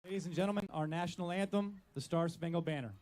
Ladies and gentlemen, our national anthem, the Star-Spangled Banner.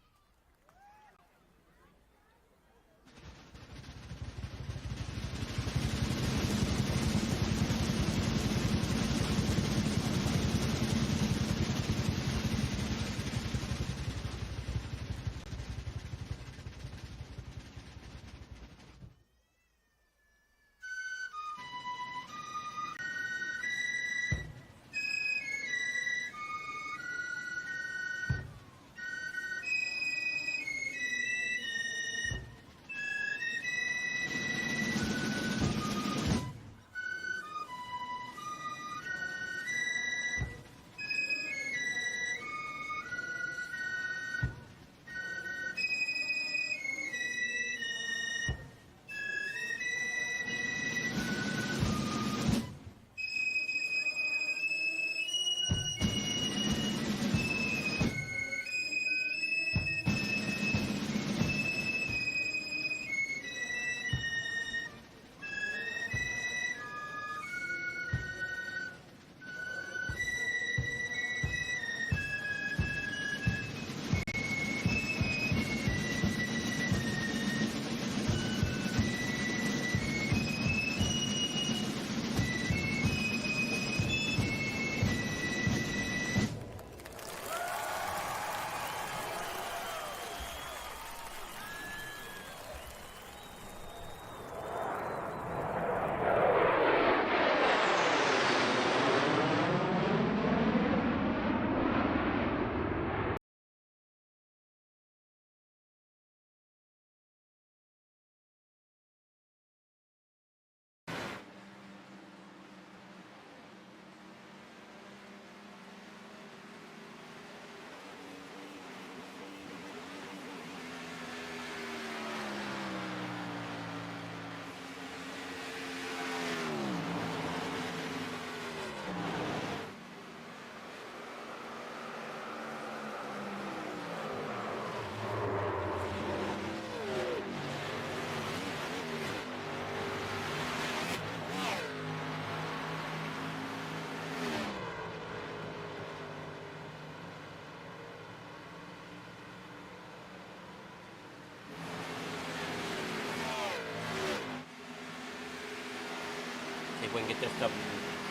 See if we can get this stuff,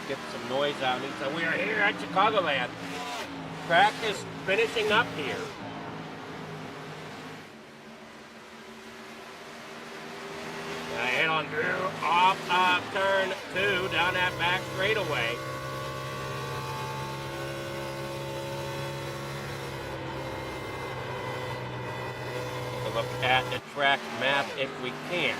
get some noise out. So we are here at Chicagoland. Track is finishing up here. I head on through off of turn 2 down that back straightaway. Look at the track map if we can.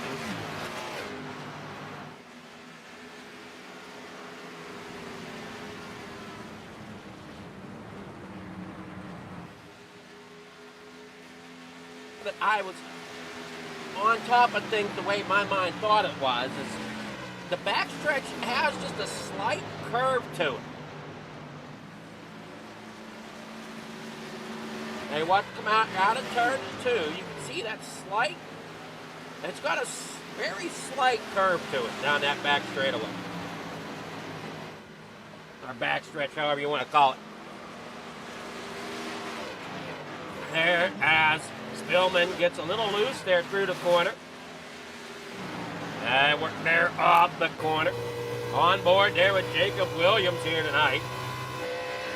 That I was on top of things the way my mind thought it was is the backstretch has just a slight curve to it. Now you watch it come out of turn 2, you can see that slight, it's got a very slight curve to it down that back straightaway. Or backstretch, however you want to call it. There as Spillman gets a little loose there through the corner. We're there off the corner. On board there with Jacob Williams here tonight.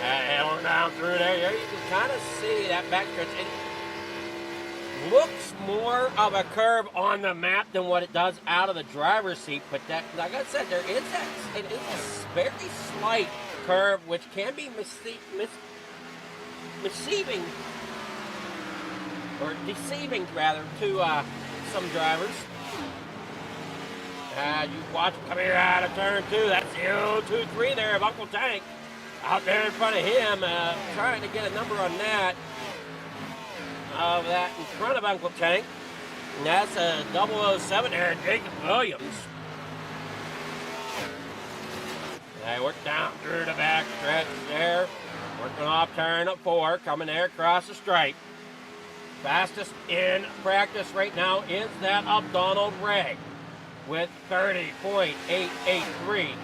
Head on down through there. You can kind of see that backstretch. It looks more of a curve on the map than what it does out of the driver's seat. But that, like I said, it is a very slight curve, which can be deceiving rather to some drivers. You watch him come here out of turn 2. That's the 0-2-3 there of Uncle Tank. Out there in front of him, trying to get a number on that. Of that in front of Uncle Tank. And that's a 007 there, Jacob Williams. They work down through the back stretch there. Working off turn 4, coming there across the stripe. Fastest in practice right now is that of Donald Ray with 30.883.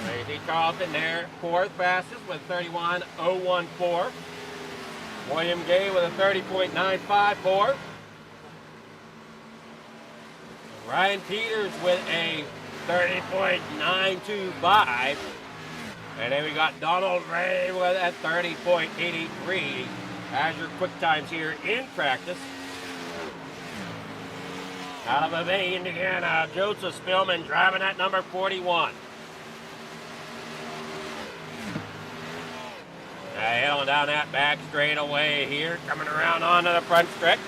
Lacey Carlton there, 4th fastest with 31.014. William Gay with a 30.954. Ryan Peters with a 30.925. And then we got Donald Ray with a 30.83 as your quick times here in practice. Out of FMA, Indiana, Joseph Spillman driving at number 41. Heading down that back straightaway here, coming around onto the front stretch.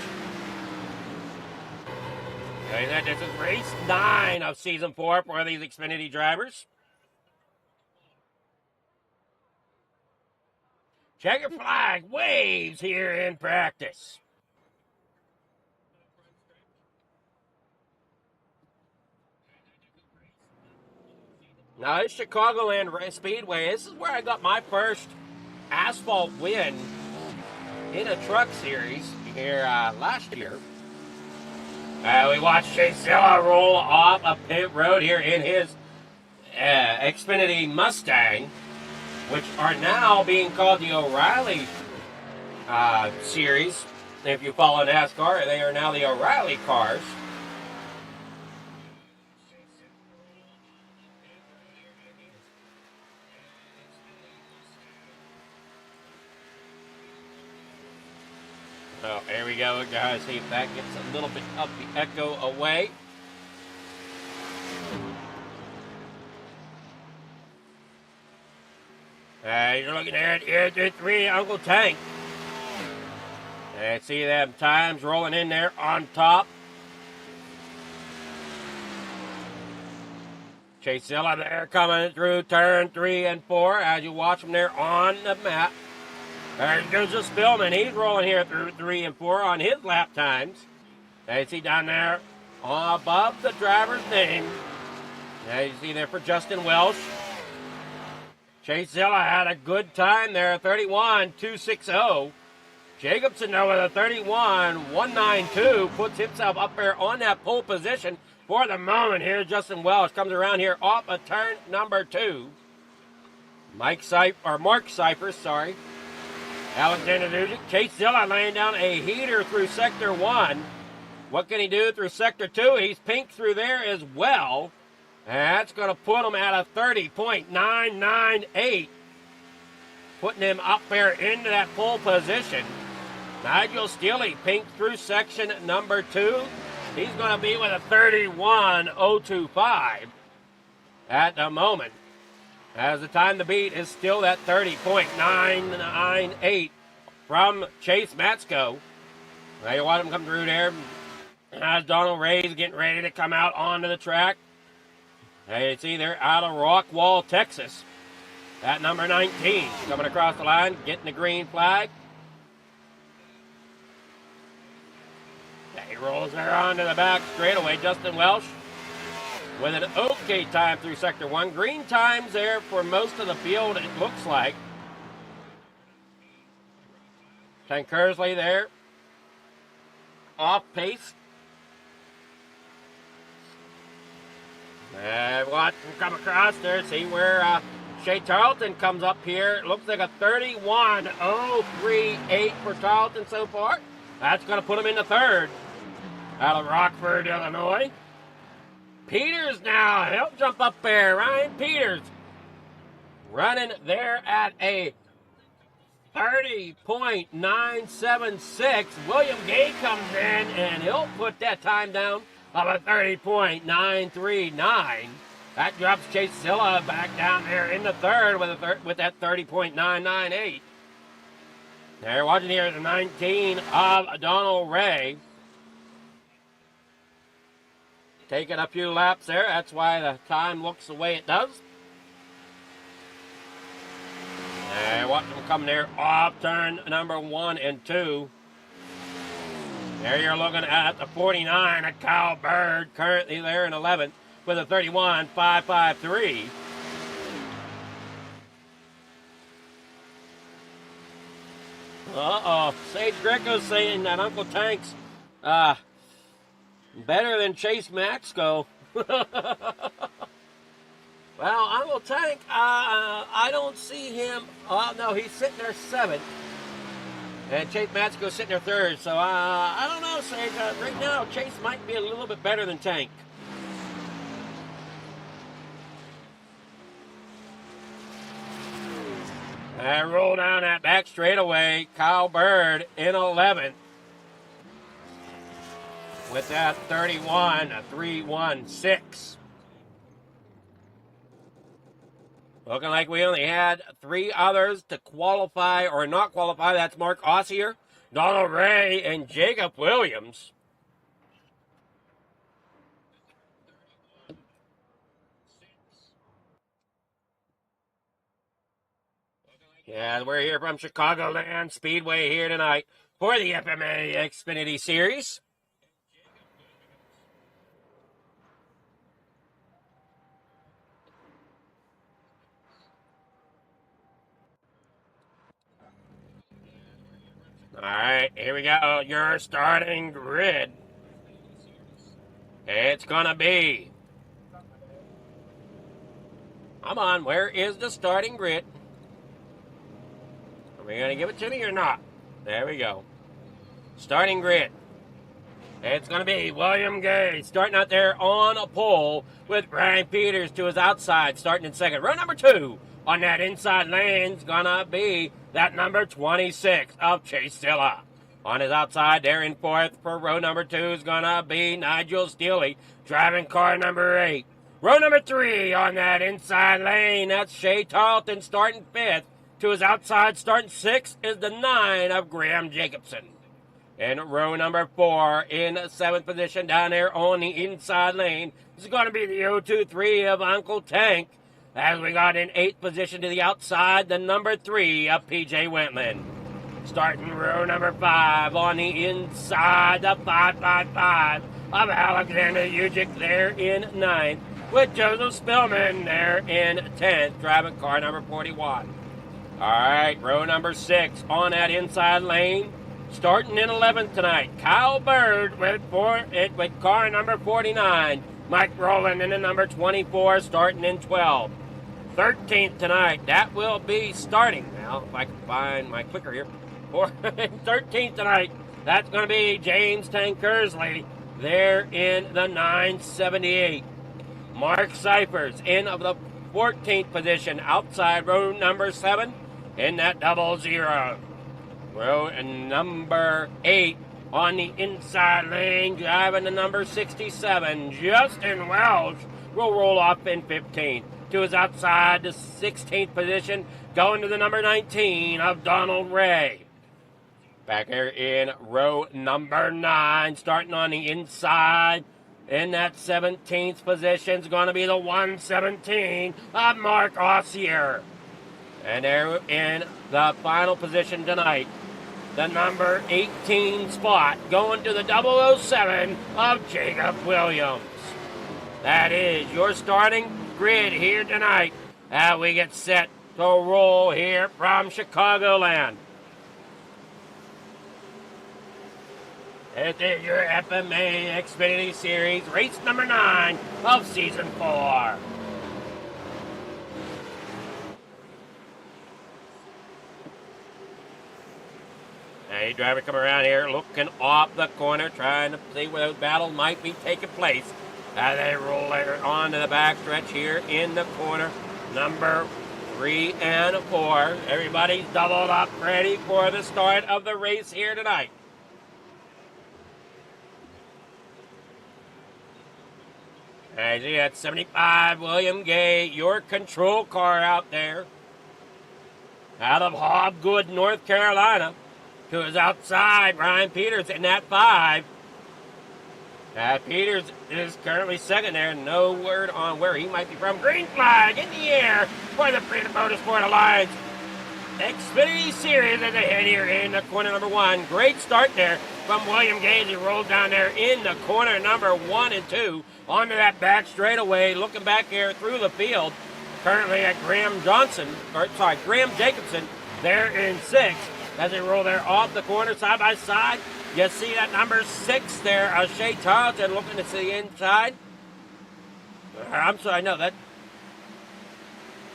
And that this is race 9 of season 4 for these Xfinity drivers. Checker flag waves here in practice. Now this Chicagoland Speedway, this is where I got my first asphalt win in a truck series here last year. We watched Chase Zilla roll off a pit road here in his Xfinity Mustang, which are now being called the O'Reilly series. If you follow NASCAR, they are now the O'Reilly cars. Oh, there we go, guys. See if that gets a little bit of the echo away. You're looking at 3 Uncle Tank. And see them times rolling in there on top. Chase Zilla there coming through turn 3 and 4 as you watch them there on the map. There's Joseph Spillman. He's rolling here through 3 and 4 on his lap times. You see down there above the driver's name. Now you see there for Justin Welsh. Chase Zilla had a good time there, 31.260. Jacobson, though, with a 31.192, puts himself up there on that pole position for the moment here. Justin Welsh comes around here off of turn number 2. Mark Cyphers, sorry. Alexander Dujic. Chase Zilla laying down a heater through sector 1. What can he do through sector 2? He's pink through there as well. And that's going to put him at a 30.998. Putting him up there into that pole position. Nigel Steele pink through section number 2. He's going to be with a 31.025 at the moment. As the time to beat is still that 30.998 from Chase Matsko. Now you watch him come through there. As Donald Ray's getting ready to come out onto the track. Now you see they're out of Rockwall, Texas. At number 19, coming across the line, getting the green flag. He rolls there onto the back straightaway. Justin Welsh with an okay time through sector 1. Green times there for most of the field, it looks like. Tank Kersley there. Off pace. And watch him come across there. See where Shea Tarleton comes up here. It looks like a 31.038 for Tarleton so far. That's going to put him in the 3rd. Out of Rockford, Illinois. Peters now, he'll jump up there. Ryan Peters running there at a 30.976. William Gay comes in and he'll put that time down of a 30.939. That drops Chase Zilla back down there in the third with that 30.998. They're watching here the 19 of Donald Ray. Taking a few laps there. That's why the time looks the way it does. And watch them come there off turn number 1 and 2. There you're looking at the 49 of Kyle Bird, currently there in 11th with a 31.553. Uh-oh. Sage Greco's saying that Uncle Tank's better than Chase Maxco. Well, Uncle Tank, I don't see him. Oh, no, he's sitting there 7th. And Chase Maxco's sitting there 3rd. So, I don't know, Sage. Right now, Chase might be a little bit better than Tank. And roll down that back straightaway. Kyle Bird in 11th. With that 31.316. Looking like we only had 3 others to qualify or not qualify. That's Mark Ossier, Donald Ray, and Jacob Williams. Yeah, we're here from Chicagoland Speedway here tonight for the FMA Xfinity Series. All right, here we go. Your starting grid. It's going to be... Come on, where is the starting grid? Are we going to give it to me or not? There we go. Starting grid. It's going to be William Gay starting out there on a pole with Brian Peters to his outside starting in 2nd. Row number 2 on that inside lane is going to be that number 26 of Chase Zilla. On his outside there in 4th for row number 2 is going to be Nigel Steele driving car number 8. Row number 3 on that inside lane, that's Shea Tarleton starting 5th. To his outside starting 6th is the 9 of Graham Jacobson. In row number 4, in 7th position down there on the inside lane, this is going to be the 023 of Uncle Tank. As we got in 8th position to the outside, the number 3 of PJ Wentland. Starting row number 5 on the inside, the 555 of Alexander Ujic there in 9th. With Joseph Spillman there in 10th, driving car number 41. All right, row number 6 on that inside lane. Starting in 11th tonight, Kyle Bird with car number 49. Mike Rowland in the number 24, starting in 12th. 13th tonight, that will be starting now, if I can find my clicker here. 13th tonight, that's going to be James Tankersley there in the 978. Mark Cyphers in of the 14th position outside row number 7 in that 00. Row number 8 on the inside lane, driving the number 67. Justin Welsh will roll off in 15th. To his outside, the 16th position, going to the number 19 of Donald Ray. Back here in row number 9, starting on the inside. In that 17th position is going to be the 117 of Mark Ossier. And there in the final position tonight, the number 18 spot going to the 007 of Jacob Williams. That is your starting grid here tonight as we get set to roll here from Chicagoland. It is your FMA Xfinity Series, race number 9 of Season 4. A driver coming around here looking off the corner, trying to see where those battles might be taking place. As they roll there onto the backstretch here in the corner, number 3 and 4. Everybody's doubled up, ready for the start of the race here tonight. I see that 75 William Gay, your control car out there. Out of Hobgood, North Carolina. To his outside, Ryan Peters in that 5. Peters is currently second there. No word on where he might be from. Green flag in the air for the Freedom Motorsport Alliance Xfinity Series as they head here in the corner number 1. Great start there from William Gay. He rolled down there in the corner number 1 and 2 onto that back straightaway. Looking back here through the field, currently at Graham Jacobson there in 6th as they roll there off the corner side by side. You see that number 6 there, Shea Tarleton looking to the inside. I'm sorry, no, that's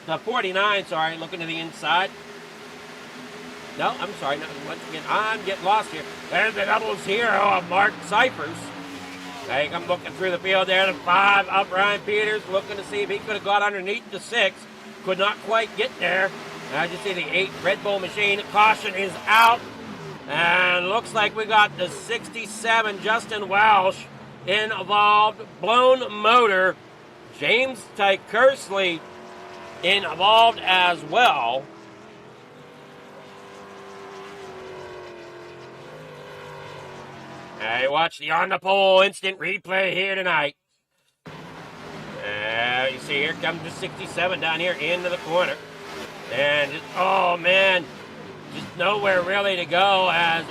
the 49, sorry, looking to the inside. No, I'm sorry, no, once again, I'm getting lost here. There's the double 0 of Mark Cyphers. I think I'm looking through the field there. The 5 up Ryan Peters, looking to see if he could have got underneath the 6. Could not quite get there. As you see the 8 Red Bull machine. Caution is out. And looks like we got the 67 Justin Welsh involved. Blown motor. James Tykersley involved as well. Hey, watch the on the pole instant replay here tonight. You see, here comes the 67 down here into the corner. And just, oh man, just nowhere really to go as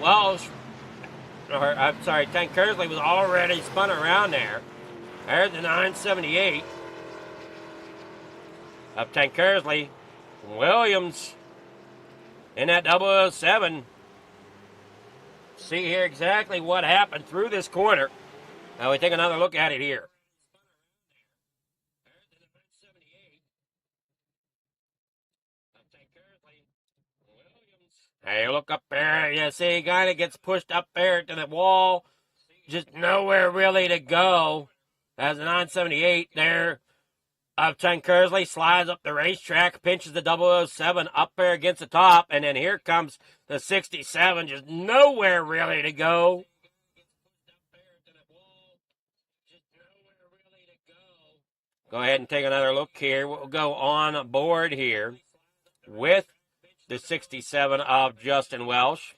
Welsh, or I'm sorry, Tykersley was already spun around there. There's the 978 of Tykersley. Williams in that 007. See here exactly what happened through this corner. Now we take another look at it here. Hey, look up there. You see, he kind of gets pushed up there to the wall. Just nowhere really to go. As the 978 there of Tykersley slides up the racetrack, pinches the 007 up there against the top, and then here comes the 67. Just nowhere really to go. Go ahead and take another look here. We'll go on board here with the 67 of Justin Welsh.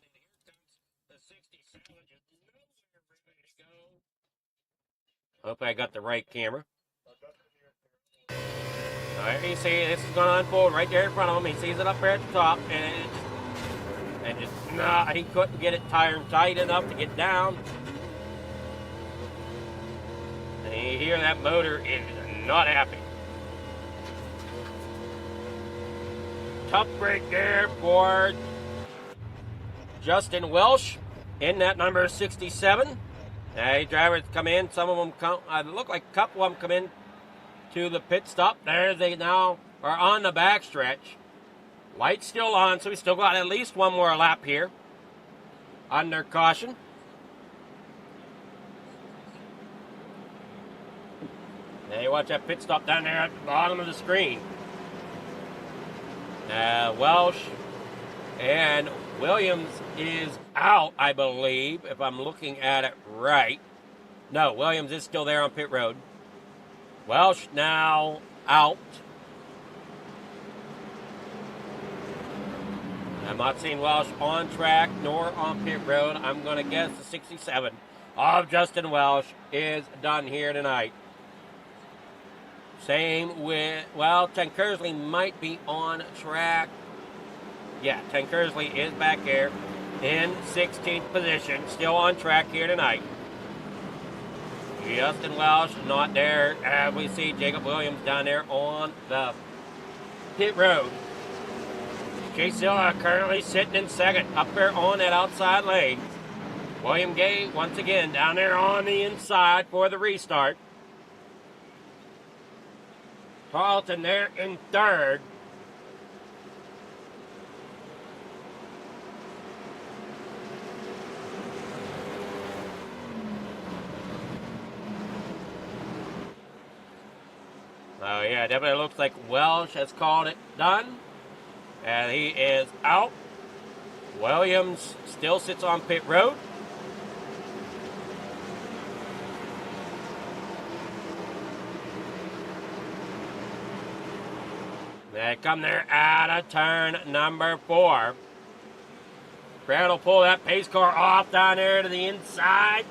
Hope I got the right camera. All right, you see this is going to unfold right there in front of him. He sees it up there at the top, and he couldn't get it tight enough to get down. And you hear that motor is not happy. Tough break there for Justin Welsh in that number 67. Drivers come in. Some of them look like a couple of them come in to the pit stop. There they now are on the backstretch. Light's still on, so we still got at least one more lap here under caution. Now you watch that pit stop down there at the bottom of the screen. Welsh and Williams is out, I believe, if I'm looking at it right. No, Williams is still there on pit road. Welsh now out. I'm not seeing Welsh on track nor on pit road. I'm going to guess the 67 of Justin Welsh is done here tonight. Same with, well, Tykersley might be on track. Yeah, Tykersley is back there in 16th position, still on track here tonight. Justin Welsh not there. We see Jacob Williams down there on the pit road. Chase Silla currently sitting in second, up there on that outside lane. William Gay once again down there on the inside for the restart. Tarleton there in third. Oh yeah, definitely looks like Welsh has called it done. And he is out. Williams still sits on pit road. They come there out of turn number 4. Brad will pull that pace car off down there to the inside.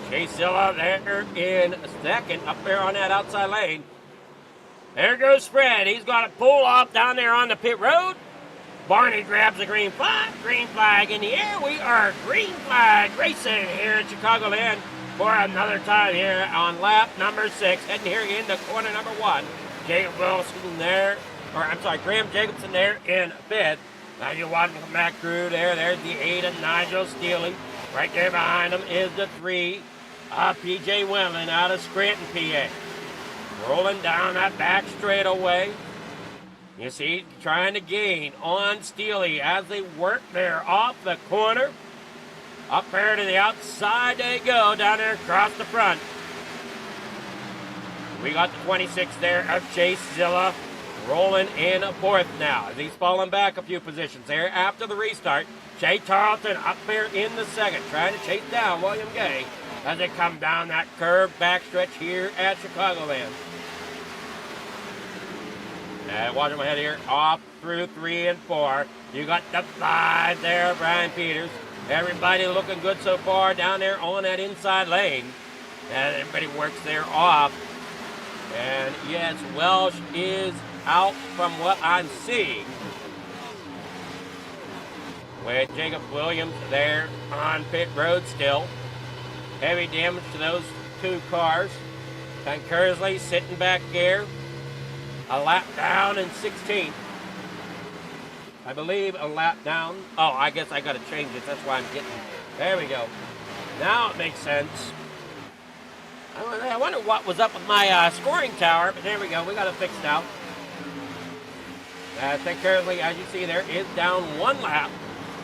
Chase Zilla there in second up there on that outside lane. There goes Fred. He's got to pull off down there on the pit road. Barney grabs the green flag in the air. We are green flag racing here at Chicagoland for another time here on lap number 6. Heading here into corner number 1. Jacob Wilson there, Graham Jacobson there in 5th. Now you're watching from that crew there. There's the 8 of Nigel Steele. Right there behind him is the 3 of PJ Wimlin out of Scranton, PA. Rolling down that back straightaway. You see, trying to gain on Steele as they work there off the corner. Up there to the outside they go, down there across the front. We got the 26 there of Chase Zilla rolling in 4th now as he's falling back a few positions there after the restart. Jay Tarleton up there in the 2nd, trying to chase down William Gay as they come down that curved backstretch here at Chicagoland. And watch them ahead here, off through 3 and 4. You got the 5 there, Brian Peters. Everybody looking good so far down there on that inside lane. And everybody works there off. And yes, Welsh is out from what I'm seeing. With Jacob Williams there on pit road still. Heavy damage to those 2 cars. And Kersley sitting back there. A lap down in 16th. I believe a lap down. Oh, I guess I got to change it. That's why I'm getting. There we go. Now it makes sense. I wonder what was up with my scoring tower, but there we go. We got it fixed now. I think currently, as you see there, is down 1 lap.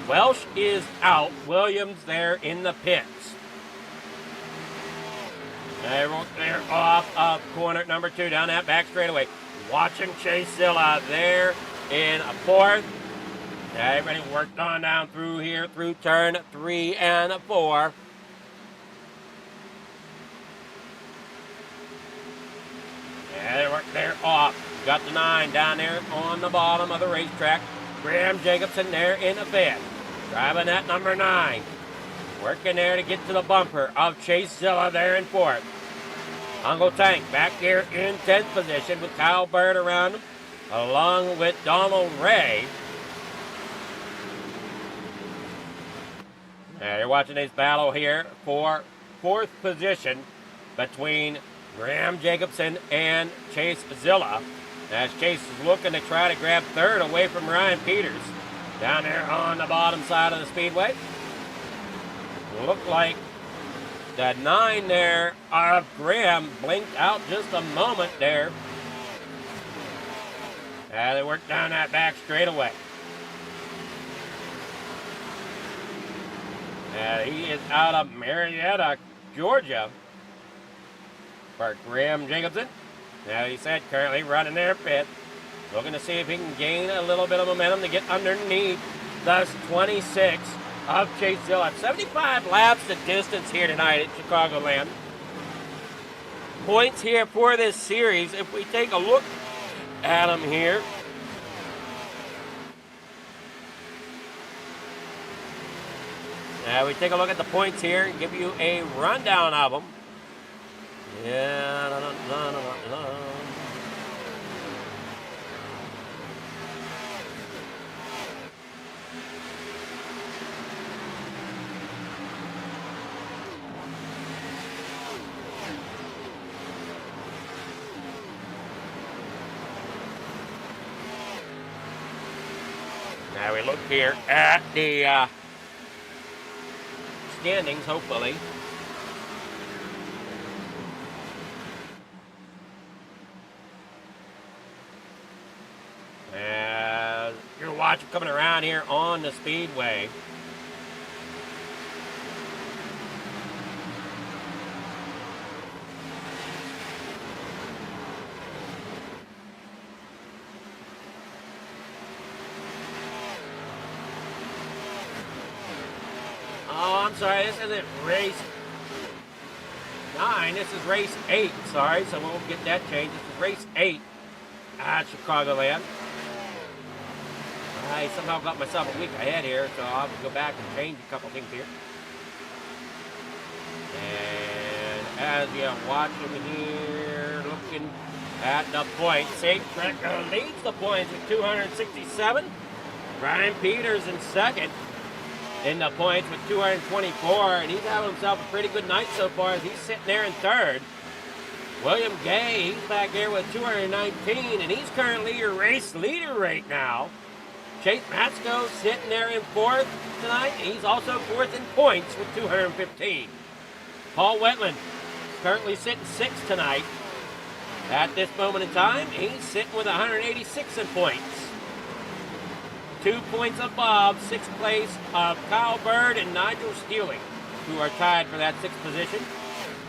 Welsh is out. Williams there in the pits. They're off of corner number 2 down that back straightaway. Watching Chase Zilla there in 4th. Everybody worked on down through here, through turn 3 and 4. Yeah, they're off. Got the 9 down there on the bottom of the racetrack. Graham Jacobson there in 5th. Driving that number 9. Working there to get to the bumper of Chase Zilla there in 4th. Uncle Tank back here in 10th position with Kyle Bird around him, along with Donald Ray. Now you're watching this battle here for 4th position between Graham Jacobson and Chase Zilla. As Chase is looking to try to grab 3rd away from Ryan Peters. Down there on the bottom side of the speedway. Looked like the 9 there of Graham blinked out just a moment there. And they worked down that back straightaway. And he is out of Marietta, Georgia, for Graham Jacobson. Now he said currently running their pit. Looking to see if he can gain a little bit of momentum to get underneath the 26 of Chase Zilla. 75 laps the distance here tonight at Chicagoland. Points here for this series. If we take a look at them here. Now we take a look at the points here and give you a rundown of them. Yeah, Now we look here at the standings, hopefully. You're watching coming around here on the speedway. Oh, I'm sorry, this isn't race 9. This is race 8. Sorry, so we'll get that changed. This is race 8 at Chicagoland. I somehow got myself a week ahead here, so I'll have to go back and change a couple things here. And as you're watching here, looking at the points, Safe Trekker leads the points with 267. Brian Peters in second in the points with 224, and he's having himself a pretty good night so far as he's sitting there in third. William Gay, he's back there with 219, and he's currently your race leader right now. Chase Matsko sitting there in fourth tonight. He's also fourth in points with 215. Paul Wetland is currently sitting sixth tonight. At this moment in time, he's sitting with 186 in points. 2 points above sixth place of Kyle Bird and Nigel Stealing, who are tied for that sixth position.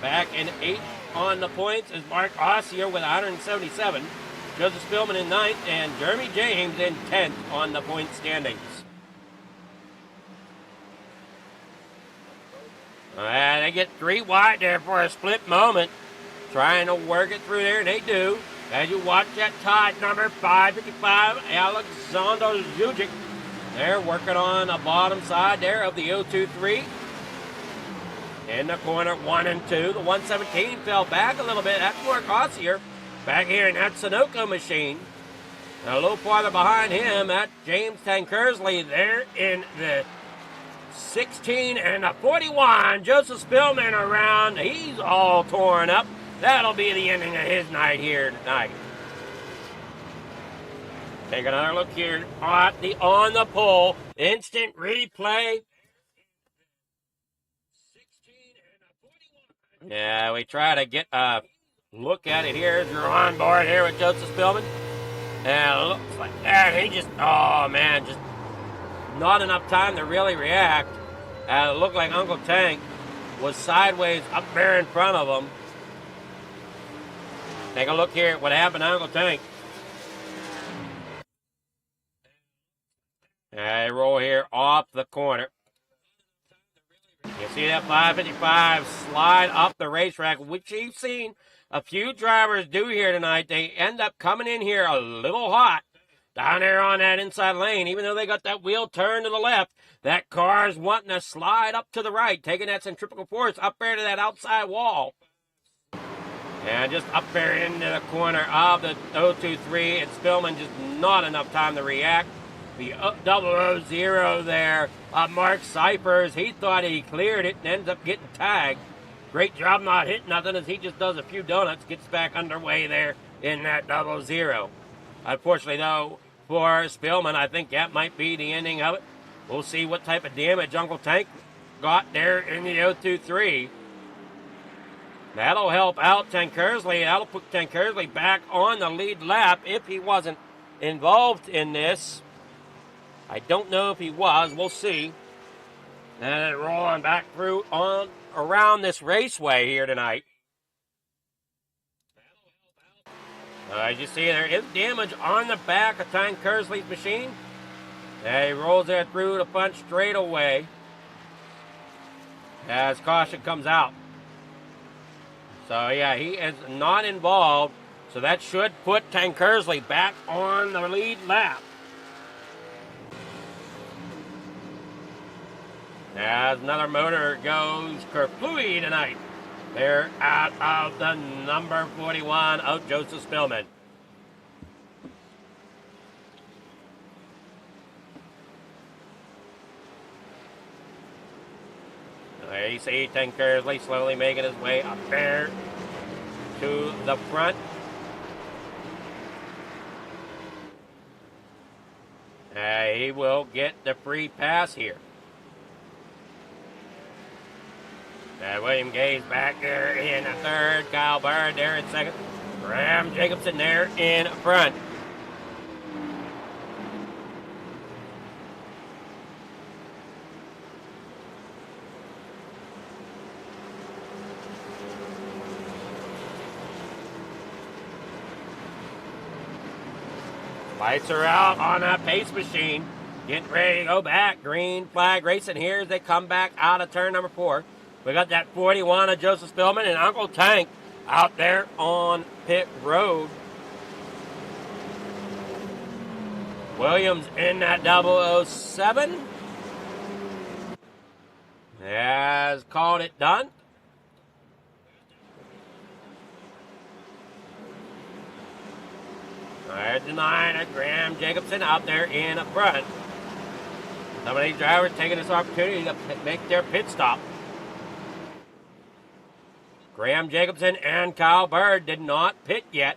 Back in eighth on the points is Mark Ossier with 177. Joseph Spillman in 9th, and Jeremy James in 10th on the point standings. They get 3 wide there for a split moment. Trying to work it through there, and they do. As you watch that tie, number 555, Alexander Zujic. They're working on the bottom side there of the 023. In the corner, 1 and 2. The 117 fell back a little bit. That's Mark Ossier. Back here in that Sunoco machine. And a little farther behind him, that's James Tankersley there in the 16 and the 41. Joseph Spillman around. He's all torn up. That'll be the ending of his night here tonight. Take another look here at the on the pole. Instant replay. Yeah, we try to get look at it here as you're on board here with Joseph Spillman. And it looks like that. He just, oh man, just not enough time to really react. It looked like Uncle Tank was sideways up there in front of him. Take a look here at what happened to Uncle Tank. They roll here off the corner. You see that 555 slide up the racetrack, which you've seen a few drivers do here tonight. They end up coming in here a little hot down there on that inside lane. Even though they got that wheel turned to the left, that car's wanting to slide up to the right, taking that centrifugal force up there to that outside wall. And just up there into the corner of the 023, and Spillman just not enough time to react. The 000 there, Mark Cyphers, he thought he cleared it and ends up getting tagged. Great job not hitting nothing as he just does a few donuts, gets back underway there in that 00. Unfortunately, though, for Spillman, I think that might be the ending of it. We'll see what type of damage Uncle Tank got there in the 023. That'll help out Tankersley. That'll put Tankersley back on the lead lap if he wasn't involved in this. I don't know if he was. We'll see. And rolling back through on around this raceway here tonight. As you see, there is damage on the back of Tankersley's machine. And he rolls that through the front straightaway as caution comes out. So, yeah, he is not involved. So that should put Tankersley back on the lead lap. As another motor goes kerplooey tonight. They're out of the number 41 of Joseph Spillman. There you see Tankersley slowly making his way up there to the front. He will get the free pass here. William Gay's back there in the third. Kyle Bird there in second. Graham Jacobson there in front. Lights are out on that pace machine. Getting ready to go back. Green flag racing here as they come back out of turn number 4. We got that 41 of Joseph Spillman and Uncle Tank out there on pit road. Williams in that 007 has called it done. There's the 9 of Graham Jacobson out there in front. Some of these drivers taking this opportunity to make their pit stop. Graham Jacobson and Kyle Bird did not pit yet,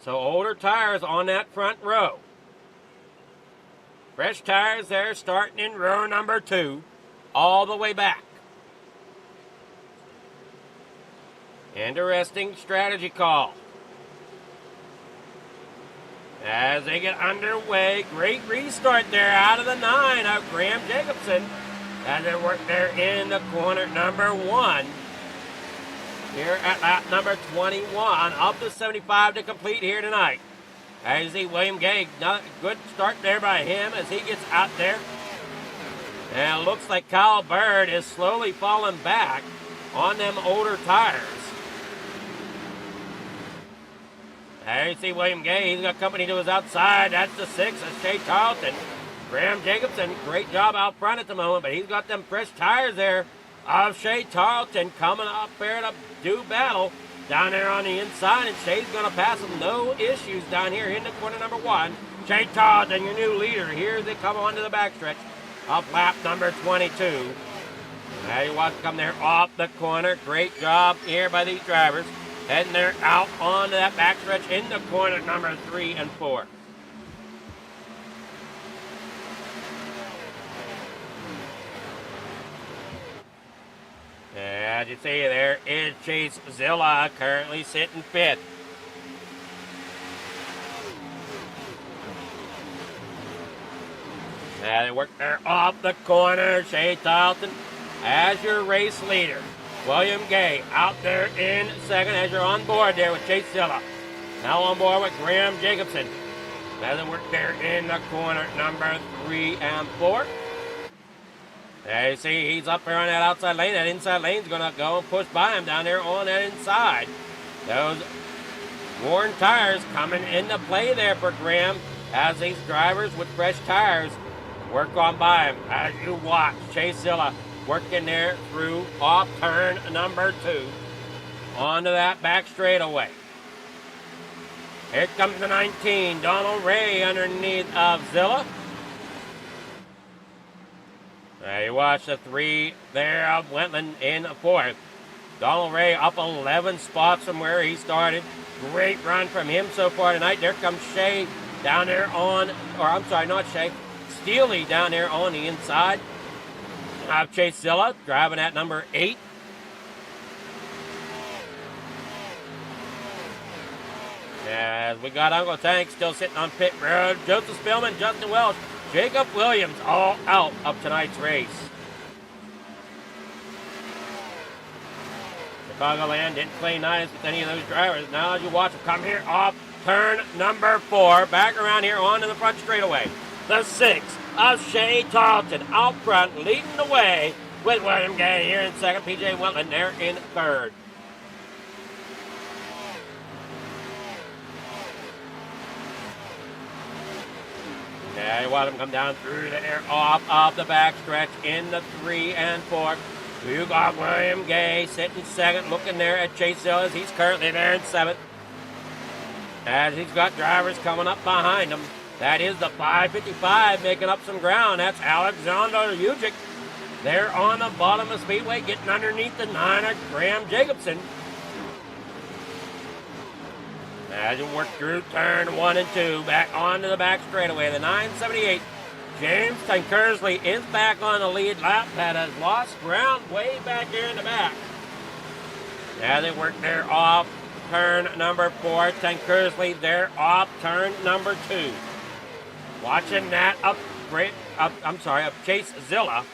so older tires on that front row. Fresh tires there starting in row number 2, all the way back. Interesting strategy call. As they get underway, great restart there out of the 9 of Graham Jacobson. As they work there in the corner number 1. Here at lap number 21, up to 75 to complete here tonight. As you see William Gay, good start there by him as he gets out there. And it looks like Kyle Bird is slowly falling back on them older tires. There you see William Gay, he's got company to his outside. That's the 6 of Shea Charlton. Graham Jacobson, great job out front at the moment, but he's got them fresh tires there of Shea Charlton coming up there to do battle down there on the inside, and Shea's going to pass him, no issues down here in the corner number 1. Shea Charlton, your new leader. Here they come onto the backstretch of lap number 22. Now you watch them come there off the corner. Great job here by these drivers. Heading there out onto that backstretch in the corner number 3 and 4. As you see, there is Chase Zilla currently sitting 5th. Now they work there off the corner. Shea Charlton as your race leader. William Gay out there in 2nd as you're on board there with Chase Zilla. Now on board with Graham Jacobson. Now they work there in the corner number 3 and 4. There you see, he's up there on that outside lane. That inside lane's going to go and push by him down there on that inside. Those worn tires coming into play there for Graham as these drivers with fresh tires work on by him. As you watch, Chase Zilla working there through off turn number 2 onto that back straightaway. Here comes the 19, Donald Ray underneath of Zilla. Now you watch the 3 there of Wentland in 4th. Donald Ray up 11 spots from where he started. Great run from him so far tonight. There comes Shea down there on, or I'm sorry, not Shea, Steely down there on the inside. Of Chase Zilla driving at number 8. As we got Uncle Tank still sitting on pit road. Joseph Spillman, Justin Welch, Jacob Williams all out of tonight's race. Chicagoland didn't play nice with any of those drivers. Now as you watch them come here off turn number 4. Back around here onto the front straightaway. The 6 of Shea Charlton out front leading the way with William Gay here in 2nd. PJ Wentland there in 3rd. Now you watch them come down through there off of the backstretch in the 3 and 4. You got William Gay sitting 2nd, looking there at Chase Zilla. He's currently there in 7th. As he's got drivers coming up behind him. That is the 555 making up some ground. That's Alexander Ujic there on the bottom of Speedway getting underneath the 9 of Graham Jacobson. As you work through turn 1 and 2, back onto the back straightaway. The 978, James Tankersley is back on the lead lap. That has lost ground way back here in the back. Now they work there off turn number 4. Tankersley there off turn number 2. Watching that up Chase Zilla.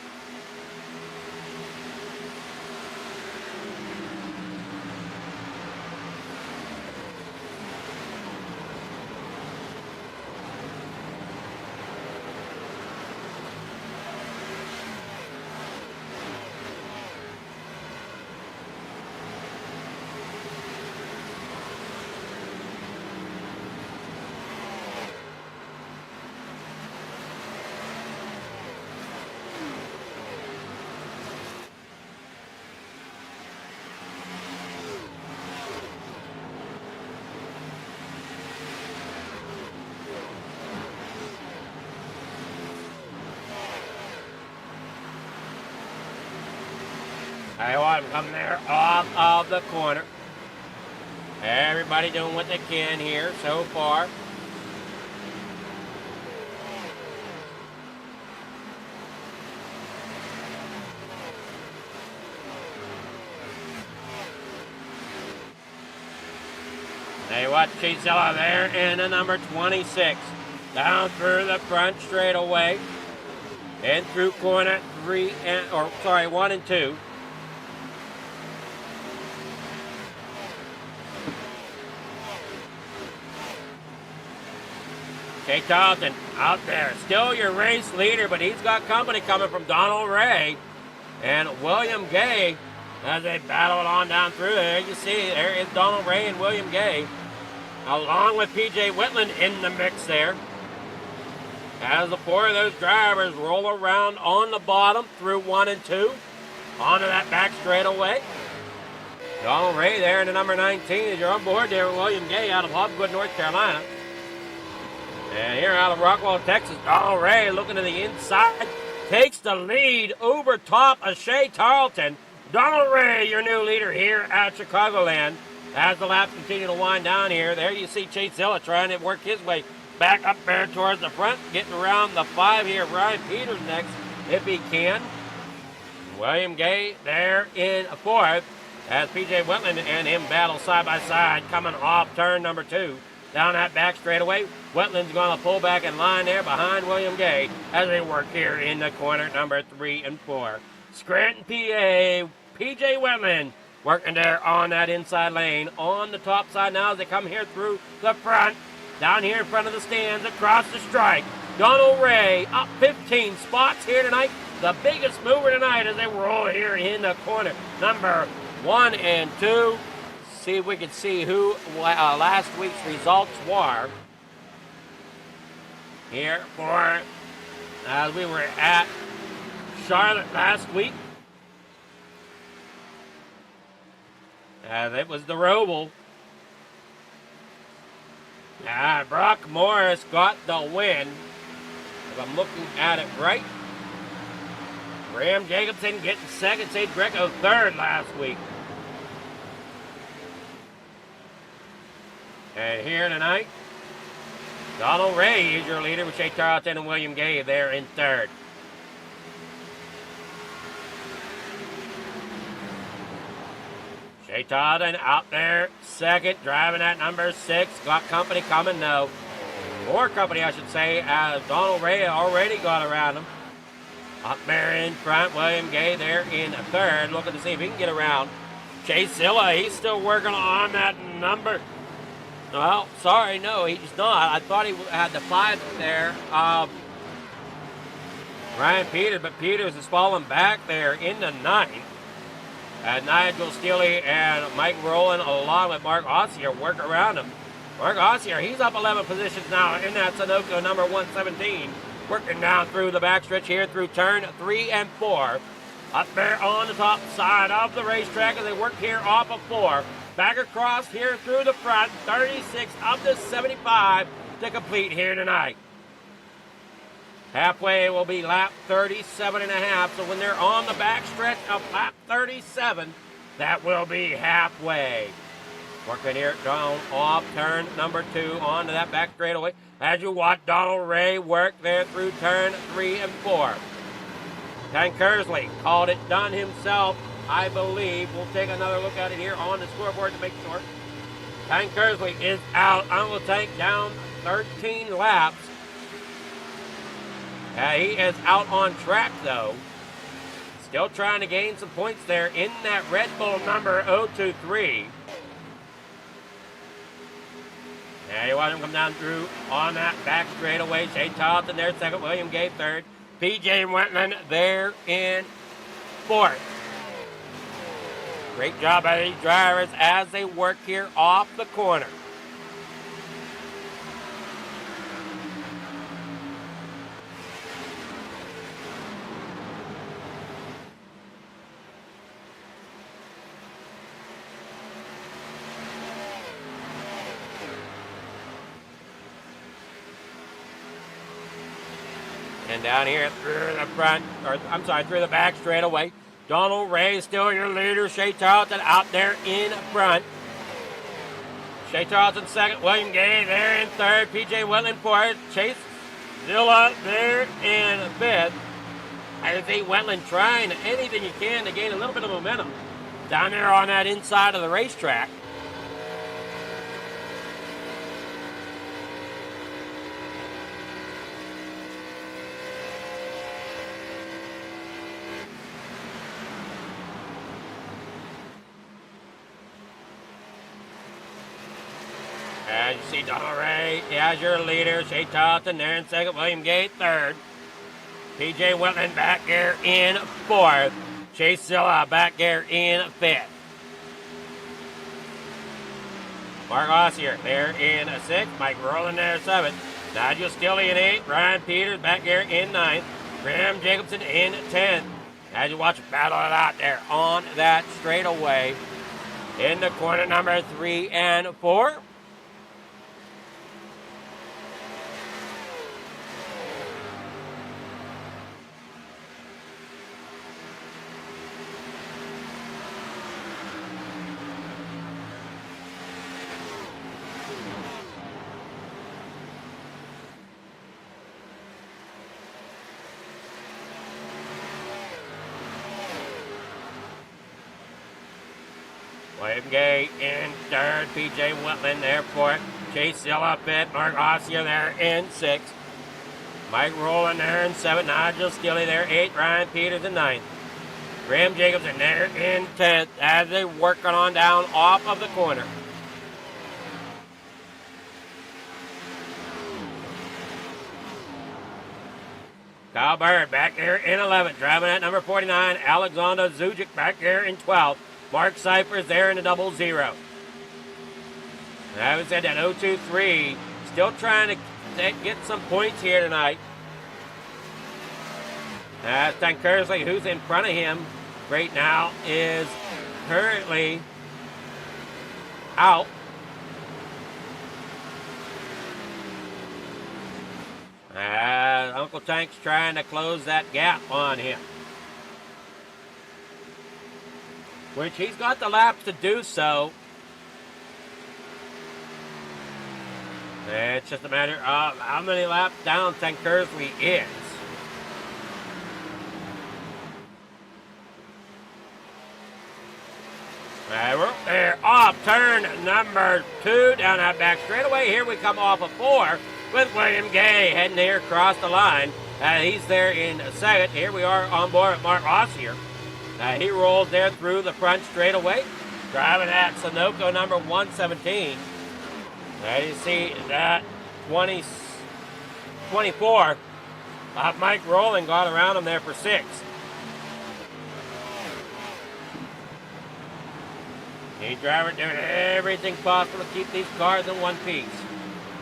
I want him coming there off of the corner. Everybody doing what they can here so far. They watch Chisella there in the number 26. Down through the front straightaway. And through corner 1 and 2. Jay Tarleton out there. Still your race leader, but he's got company coming from Donald Ray and William Gay as they battle it on down through there. You see, there is Donald Ray and William Gay, along with P.J. Whitland in the mix there. As the four of those drivers roll around on the bottom through 1 and 2, onto that back straightaway. Donald Ray there in the number 19 as you're on board there with William Gay out of Hobgood, North Carolina. And here out of Rockwall, Texas, Donald Ray looking to the inside, takes the lead over top of Shea Tarleton. Donald Ray, your new leader here at Chicagoland. As the laps continue to wind down here, there you see Chase Zilla trying to work his way back up there towards the front, getting around the 5 here. Brian Peters next, if he can. William Gay there in 4th, as P.J. Whitland and him battle side by side, coming off turn number 2. Down that back straightaway, Whitland's going to pull back in line there behind William Gay as they work here in the corner number 3 and 4. Scranton, PA, P.J. Whitland working there on that inside lane. On the top side now as they come here through the front. Down here in front of the stands, across the strike. Donald Ray up 15 spots here tonight. The biggest mover tonight as they roll here in the corner. Number 1 and 2. See if we can see who last week's results were. Here for, as we were at Charlotte last week. As it was the Roval. Brock Morris got the win. If I'm looking at it right. Graham Jacobson getting second. St. Greco third last week. And here tonight, Donald Ray is your leader with Shea Tarleton and William Gay there in third. Shea Tarleton out there second, driving at number 6. Got company coming, no. More company, I should say, as Donald Ray already got around him. Up there in front, William Gay there in third, looking to see if he can get around. Chase Zilla, he's still working on that number. Well, sorry, no, he's not. I thought he had the 5 there. Ryan Peters, but Peters is falling back there in the 9th. Nigel Steele and Mike Rowland, along with Mark Ossier, work around him. Mark Ossier, he's up 11 positions now in that Sunoco number 117. Working down through the backstretch here through turn 3 and 4. Up there on the top side of the racetrack as they work here off of 4. Back across here through the front, 36 up to 75 to complete here tonight. Halfway will be lap 37 and a half, so when they're on the backstretch of lap 37, that will be halfway. Working here down off turn number 2 onto that back straightaway as you watch Donald Ray work there through turn 3 and 4. Tank Kersley called it done himself, I believe. We'll take another look at it here on the scoreboard to make sure. Tank Kersley is out. Uncle Tank down 13 laps. He is out on track, though. Still trying to gain some points there in that Red Bull number 023. Now you watch him come down through on that back straightaway. Shea Tarleton there second. William Gay third. P.J. Whitland there in 4th. Great job by these drivers as they work here off the corner. And down here through the front, through the back straightaway, Donald Ray still your leader. Shea Tarleton out there in front. Shea Tarleton second. William Gay there in third. P.J. Wetland fourth. Chase Zilla there in fifth. I think Wetland trying anything you can to gain a little bit of momentum down there on that inside of the racetrack. As you see, Donald Ray as your leader. Shea Tarleton there in second. William Gay third. P.J. Wetland back here in fourth. Chase Zilla back here in fifth. Mark Ossier there in sixth. Mike Rowland there seventh. Nigel Stilley in eighth. Ryan Peters back here in ninth. Graham Jacobson in 10th. As you watch battle it out there on that straightaway in the corner number 3 and 4. William Gay in third. P.J. Wetland there fourth. Chase Zilla fifth. Mark Ossier there in sixth. Mike Rowland there in seventh. Nigel Stilley there eighth. Ryan Peters in ninth. Graham Jacobson there in 10th as they working on down off of the corner. Kyle Bird back there in 11th. Driving at number 49. Alexander Zujic back there in 12th. Mark Cyphers there in the 00. And I would say that 0-2-3 still trying to get some points here tonight. Stan Kersley, who's in front of him right now, is currently out. Uncle Tank's trying to close that gap on him, which he's got the laps to do so. It's just a matter of how many laps down St. Kersley is. We're there off turn number 2 down that back straightaway. Here we come off of 4 with William Gay heading here across the line. He's there in second. Here we are on board with Mark Ossier. He rolls there through the front straightaway, driving at Sunoco number 117. You see that 24. Mike Rowland got around him there for 6. The driver doing everything possible to keep these cars in one piece.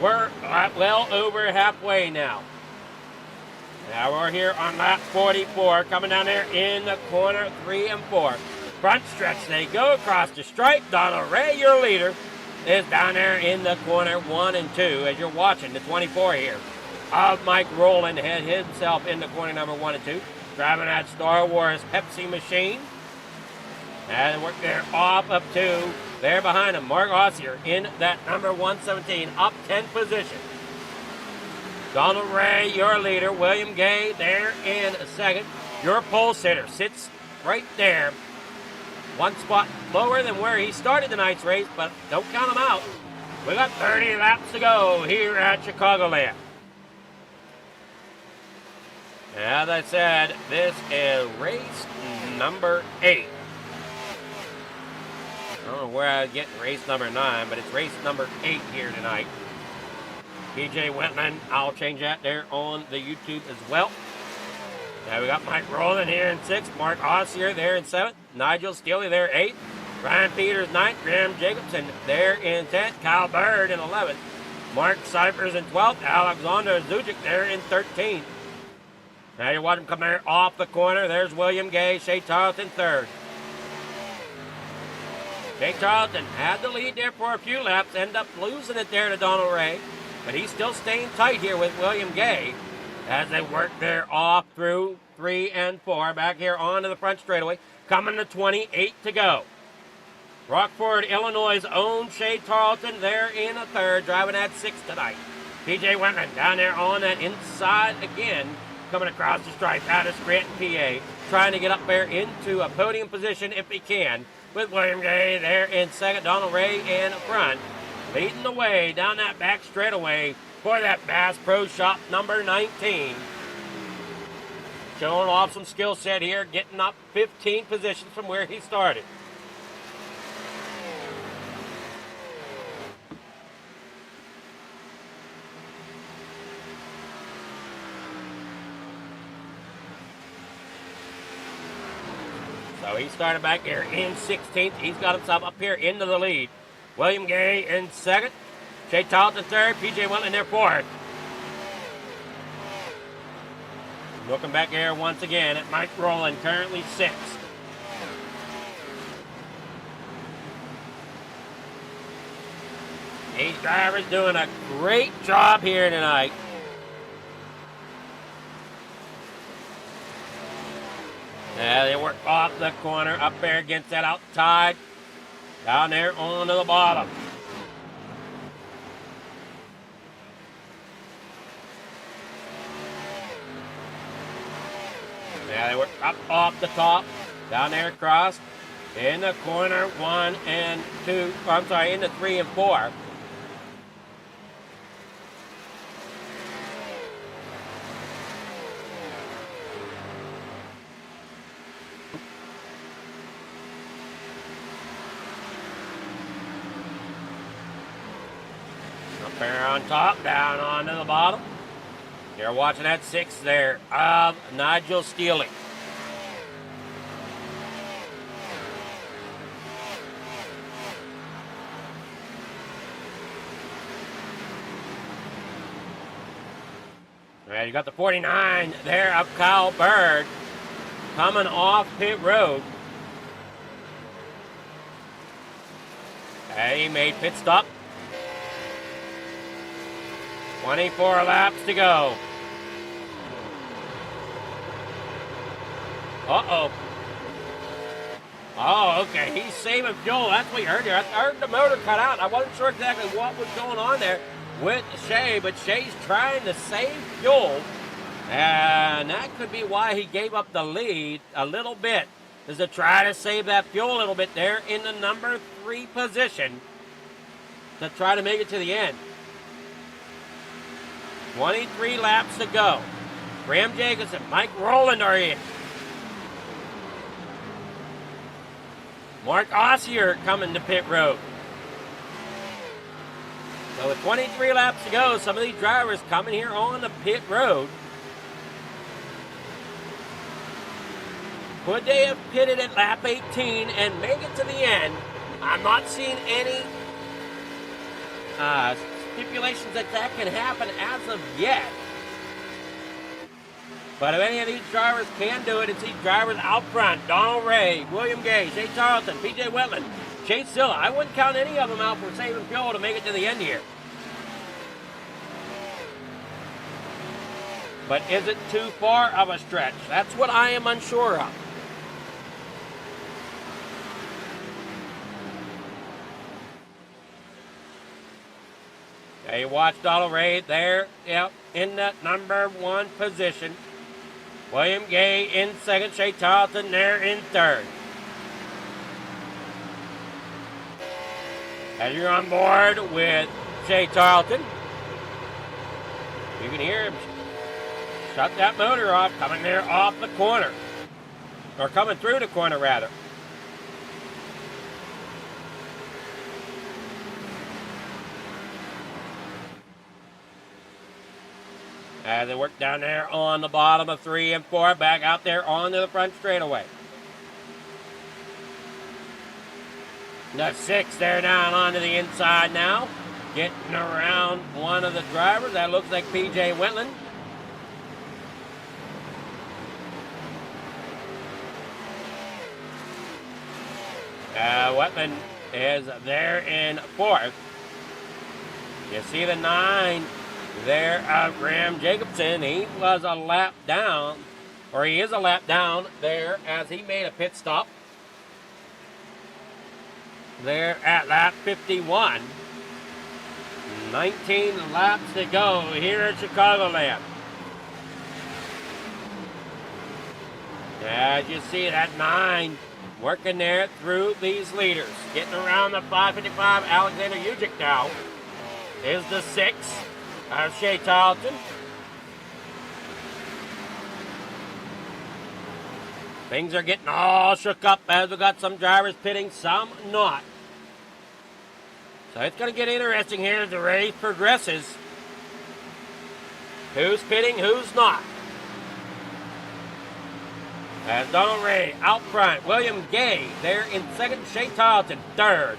We're well over halfway now. Now we're here on lap 44, coming down there in the corner 3 and 4. Front stretch, they go across the stripe. Donald Ray, your leader, is down there in the corner 1 and 2 as you're watching the 24 here of Mike Rowland head himself in the corner number 1 and 2. Driving that Star Wars Pepsi machine. And work there off up 2. There behind him, Mark Ossier in that number 117, up 10 position. Donald Ray, your leader. William Gay there in second. Your pole sitter sits right there. One spot lower than where he started tonight's race, but don't count him out. We got 30 laps to go here at Chicagoland. As I said, this is race number 8. I don't know where I was getting race number 9, but it's race number 8 here tonight. P.J. Wetland, I'll change that there on the YouTube as well. Now we got Mike Rowland here in 6th. Mark Ossier there in 7th. Nigel Stilley there 8th. Ryan Peters 9th. Graham Jacobson there in 10th. Kyle Bird in 11th. Mark Cyphers in 12th. Alexander Zujic there in 13th. Now you watch him come there off the corner. There's William Gay. Shea Tarleton 3rd. Shea Tarleton had the lead there for a few laps. Ended up losing it there to Donald Ray. But he's still staying tight here with William Gay as they work there off through 3 and 4. Back here onto the front straightaway. Coming to 28 to go. Rockford, Illinois' own Shea Tarleton there in a third, driving at 6 tonight. PJ Wentland down there on that inside again, coming across the stripe out of Scranton, PA, trying to get up there into a podium position if he can, with William Gay there in second, Donald Ray in front, leading the way down that back straightaway for that Bass Pro Shop number 19. Showing off some skill set here, getting up 15 positions from where he started. So he started back here in 16th. He's got himself up here into the lead. William Gay in second. Shea Tarleton third. PJ Wentland there fourth. Looking back here once again at Mike Rowland, currently sixth. These drivers doing a great job here tonight. Yeah, they work off the corner, up there against that outside. Down there onto the bottom. Yeah, they work up off the top. Down there across. In the corner, 1 and 2. I'm sorry, into 3 and 4. Up there on top, down onto the bottom. You're watching that 6 there of Nigel Steele. Well, you got the 49 there of Kyle Bird coming off pit road. He made pit stop. 24 laps to go. Uh-oh. Oh, okay. He's saving fuel. That's what you heard there. I heard the motor cut out. I wasn't sure exactly what was going on there with Shea, but Shea's trying to save fuel. And that could be why he gave up the lead a little bit, is to try to save that fuel a little bit there in the number 3 position to try to make it to the end. 23 laps to go. Graham Jacobson, Mike Rowland are in. Mark Ossier coming to pit road. So with 23 laps to go, some of these drivers coming here on the pit road. Could they have pitted at lap 18 and make it to the end? I'm not seeing any stipulations that can happen as of yet. But if any of these drivers can do it, it's these drivers out front. Donald Ray, William Gay, Shea Tarleton, PJ Wentland, Chase Silla. I wouldn't count any of them out for saving fuel to make it to the end here. But is it too far of a stretch? That's what I am unsure of. You watch Donald Ray there, yep, in that number 1 position. William Gay in second, Shea Tarleton there in third. As you're on board with Shea Tarleton, you can hear him shut that motor off, coming there off the corner. Or coming through the corner, rather. As they work down there on the bottom of 3 and 4, back out there onto the front straightaway. The 6 there down onto the inside now. Getting around one of the drivers. That looks like PJ Wentland. Wentland is there in 4th. You see the 9 there of Graham Jacobson. He was a lap down or he is a lap down there as he made a pit stop there at lap 51. 19 laps to go here at Chicagoland. As you see, that 9 working there through these leaders. Getting around the 555, Alexander Ujic now is the 6 of Shea Tarleton. Things are getting all shook up as we got some drivers pitting, some not. So it's going to get interesting here as the race progresses. Who's pitting, who's not. As Donald Ray out front, William Gay there in second, Shea Tarleton third.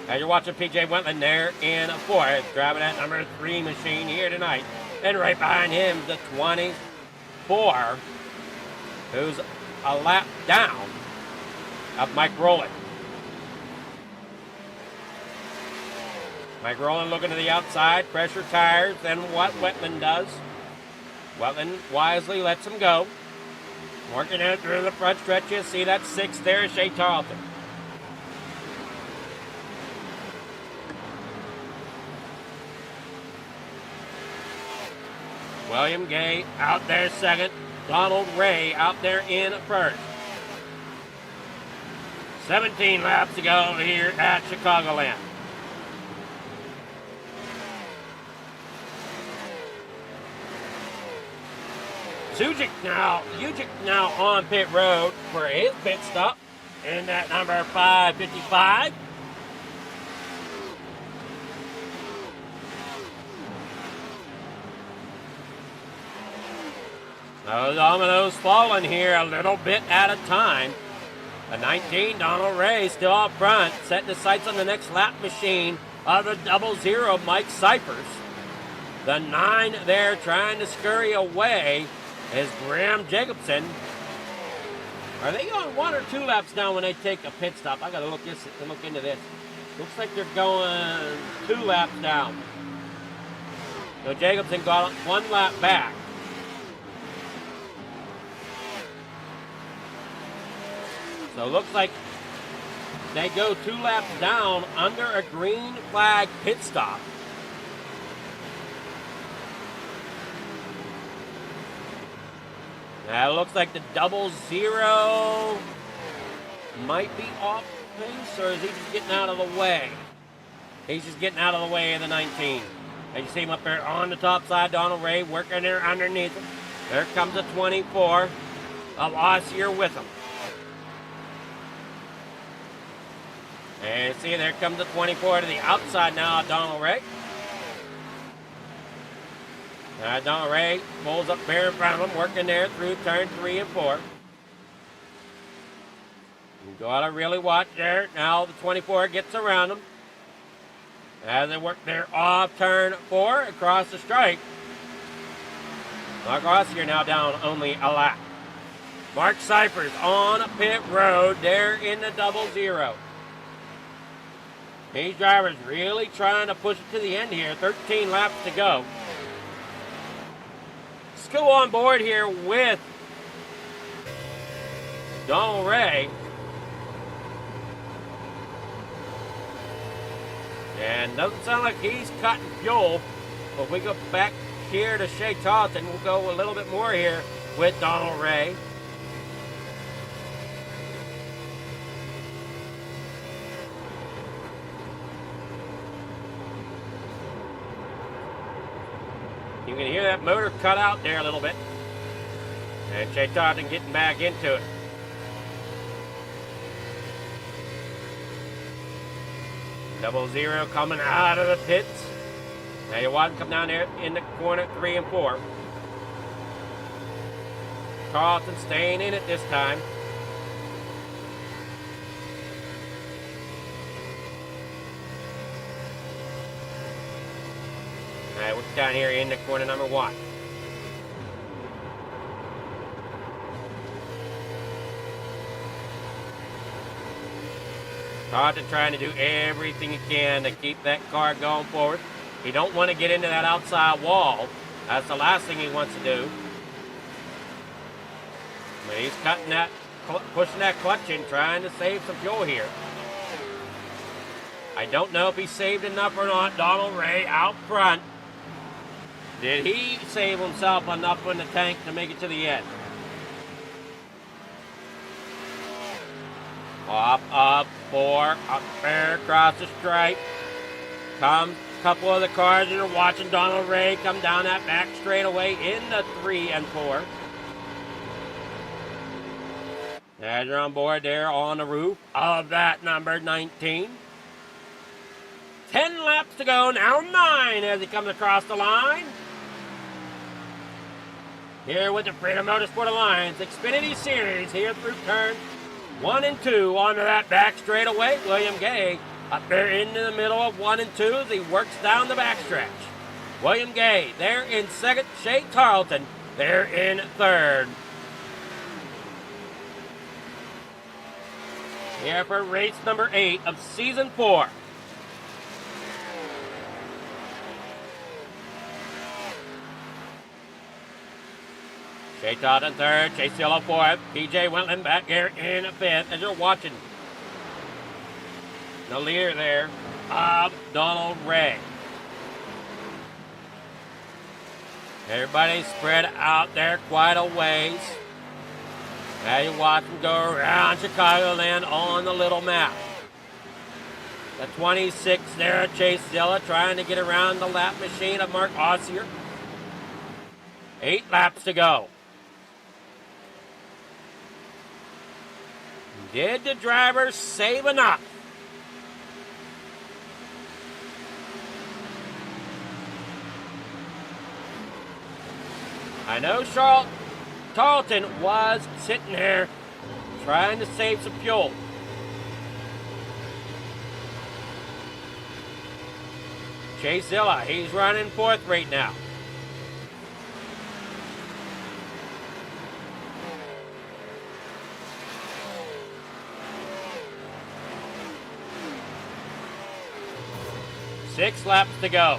As you're watching PJ Wentland there in fourth, driving that number 3 machine here tonight. And right behind him, the 24, who's a lap down of Mike Rowland. Mike Rowland looking to the outside, pressure tires, and what Wetland does. Wetland wisely lets him go. Working out through the front stretch, you see that 6 there, Shea Tarleton. William Gay out there second. Donald Ray out there in first. 17 laps to go here at Chicagoland. Ujic now on pit road for his pit stop in that number 555. Those dominoes falling here a little bit at a time. The 19, Donald Ray, still up front, setting the sights on the next lap machine of the 00, Mike Cyphers. The 9 there trying to scurry away is Graham Jacobson. Are they going 1 or 2 laps down when they take a pit stop? I got to look into this. Looks like they're going 2 laps down. So Jacobson got 1 lap back. So it looks like they go 2 laps down under a green flag pit stop. Now it looks like the 00 might be off pace, or is he just getting out of the way? He's just getting out of the way of the 19. And you see him up there on the top side, Donald Ray working there underneath him. There comes the 24 of Ossier with him. And see, there comes the 24 to the outside now of Donald Ray. Donald Ray pulls up there in front of him, working there through turn 3 and 4. You gotta really watch there. Now the 24 gets around him. As they work there off turn 4 across the stripe. Mark Ossier now down only a lap. Mark Cyphers on pit road there in the 00. These drivers really trying to push it to the end here. 13 laps to go. Let's go on board here with Donald Ray. And doesn't sound like he's cutting fuel. But if we go back here to Shea Tarleton, we'll go a little bit more here with Donald Ray. You can hear that motor cut out there a little bit. And Shea Tarleton getting back into it. Double zero coming out of the pits. Now you watch him come down there in the corner 3 and 4. Tarleton staying in it this time. All right, we're down here in the corner number 1. Tarleton trying to do everything he can to keep that car going forward. He don't want to get into that outside wall. That's the last thing he wants to do. But he's cutting that, pushing that clutch in, trying to save some fuel here. I don't know if he saved enough or not. Donald Ray out front. Did he save himself enough in the tank to make it to the end? Up, 4, up there, across the stripe. Comes a couple of the cars that are watching Donald Ray come down that back straightaway in the 3 and 4. As you're on board there on the roof of that number 19. 10 laps to go, now 9 as he comes across the line. Here with the Freedom Motorsport Alliance Xfinity Series here through turn 1 and 2 onto that back straightaway. William Gay up there into the middle of 1 and 2 as he works down the backstretch. William Gay there in second. Shea Tarleton there in third. Here for race number 8 of season 4. Shea Tarleton third, Chase Yellow fourth, PJ Wentland back here in fifth as you're watching. The leader there of Donald Ray. Everybody spread out there quite a ways. Now you watch them go around Chicagoland on the little map. The 26 there, Chase Zilla trying to get around the lap machine of Mark Ossier. 8 laps to go. Did the drivers save enough? I know Tarleton was sitting there trying to save some fuel. Chase Zilla, he's running 4th right now. Six laps to go.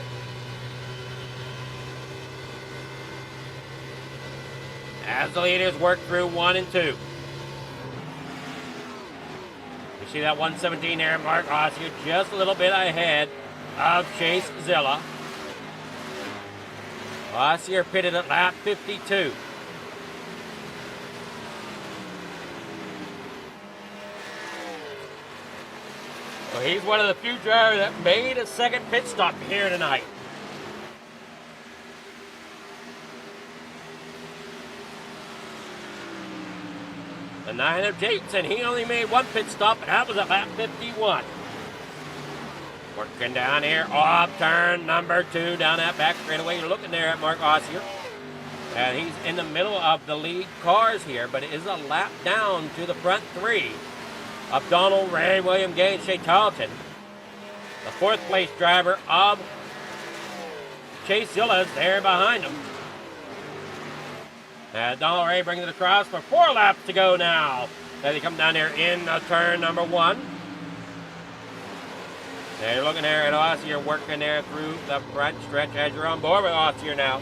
As the leaders work through 1 and 2. You see that 117 there, Mark Ossier just a little bit ahead of Chase Zilla. Ossier pitted at lap 52. Well, he's one of the few drivers that made a second pit stop here tonight. The 9 of Jason, he only made 1 pit stop, and that was at lap 51. Working down here off turn number 2 down that back straightaway. You're looking there at Mark Ossier. And he's in the middle of the lead cars here, but it is a lap down to the front 3 of Donald Ray, William Gay, and Shea Tarleton. The 4th place driver of Chase Zilla is there behind him. Donald Ray brings it across for 4 laps to go now as he comes down here in turn number 1. Now you're looking there at Ossier working there through the front stretch as you're on board with Ossier now.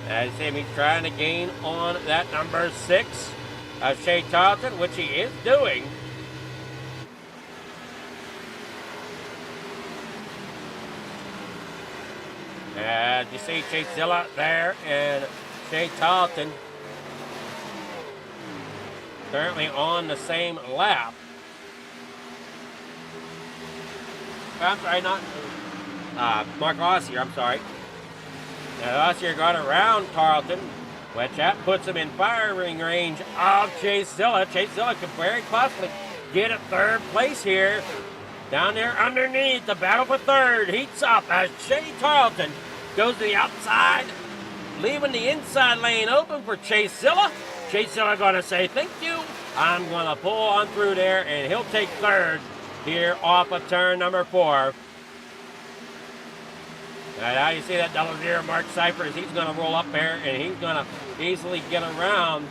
As you see him, he's trying to gain on that number 6 of Shea Tarleton, which he is doing. As you see Chase Zilla there and Shea Tarleton currently on the same lap. I'm sorry, not Mark Ossier, I'm sorry. Now Ossier got around Tarleton, which that puts him in firing range of Chase Zilla. Chase Zilla could very possibly get a 3rd place here. Down there underneath, the battle for 3rd heats up as Shea Tarleton goes to the outside, leaving the inside lane open for Chase Zilla. Chase Zilla going to say, thank you. I'm going to pull on through there, and he'll take 3rd here off of turn number 4. Now you see that double zero Mark Cyphers. He's going to roll up there, and he's going to easily get around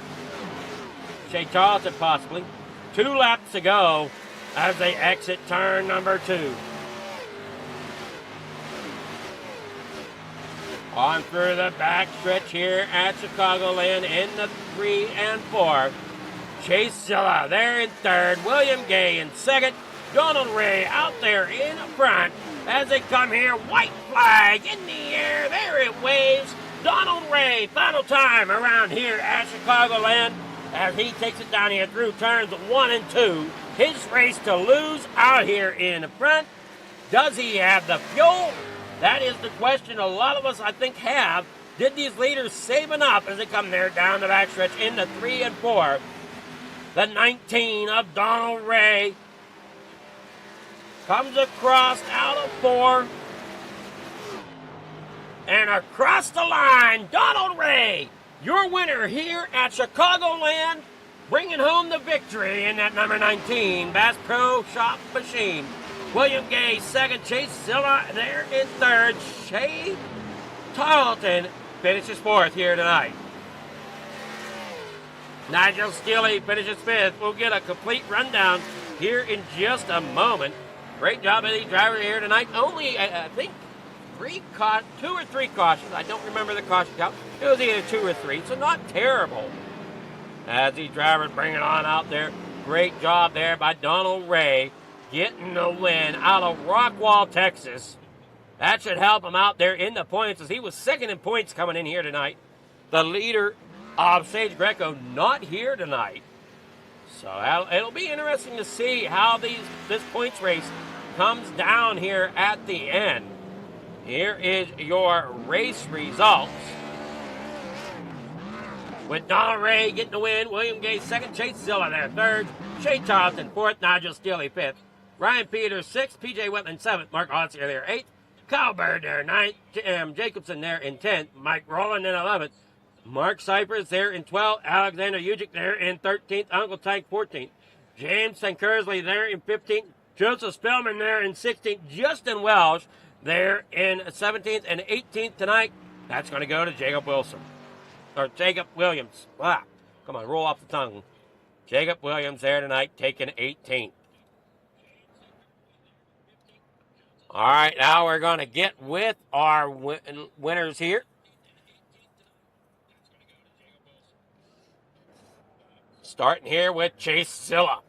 Shea Tarleton possibly. 2 laps to go as they exit turn number 2. On through the back stretch here at Chicagoland in the 3 and 4. Chase Silla there in third. William Gay in second. Donald Ray out there in front as they come here. White flag in the air. There it waves. Donald Ray, final time around here at Chicagoland as he takes it down here through turns 1 and 2. His race to lose out here in front. Does he have the fuel? That is the question a lot of us, I think, have. Did these leaders save enough as they come there down the backstretch into 3 and 4? The 19 of Donald Ray comes across out of 4. And across the line, Donald Ray, your winner here at Chicagoland, bringing home the victory in that number 19 Bass Pro Shop machine. William Gay second, Chase Silla there in third. Shay Tarleton finishes 4th here tonight. Nigel Steele finishes 5th. We'll get a complete rundown here in just a moment. Great job of the driver here tonight. Only, I think, 2 or 3 cautions. I don't remember the caution count. It was either 2 or 3, so not terrible. As these drivers bring it on out there. Great job there by Donald Ray getting the win out of Rockwall, Texas. That should help him out there in the points as he was second in points coming in here tonight. The leader of Sage Greco not here tonight. So it'll be interesting to see how this points race comes down here at the end. Here is your race results. With Donald Ray getting the win, William Gay second, Chase Silla there third, Shay Tarleton 4th, Nigel Steele 5th, Ryan Peters 6th, PJ Whitman 7th, Mark Hotzier there 8th, Kyle Bird there 9th, Jim Jacobson there in 10th, Mike Rowland in 11th, Mark Cypress there in 12th, Alexander Ujic there in 13th, Uncle Tank 14th, James St. Kersley there in 15th, Joseph Spellman there in 16th, Justin Welsh there in 17th and 18th tonight. That's going to go to Jacob Wilson. Or Jacob Williams. Wow. Come on, roll off the tongue. Jacob Williams there tonight, taking 18th. All right, now we're going to get with our winners here. Starting here with Chase Silla.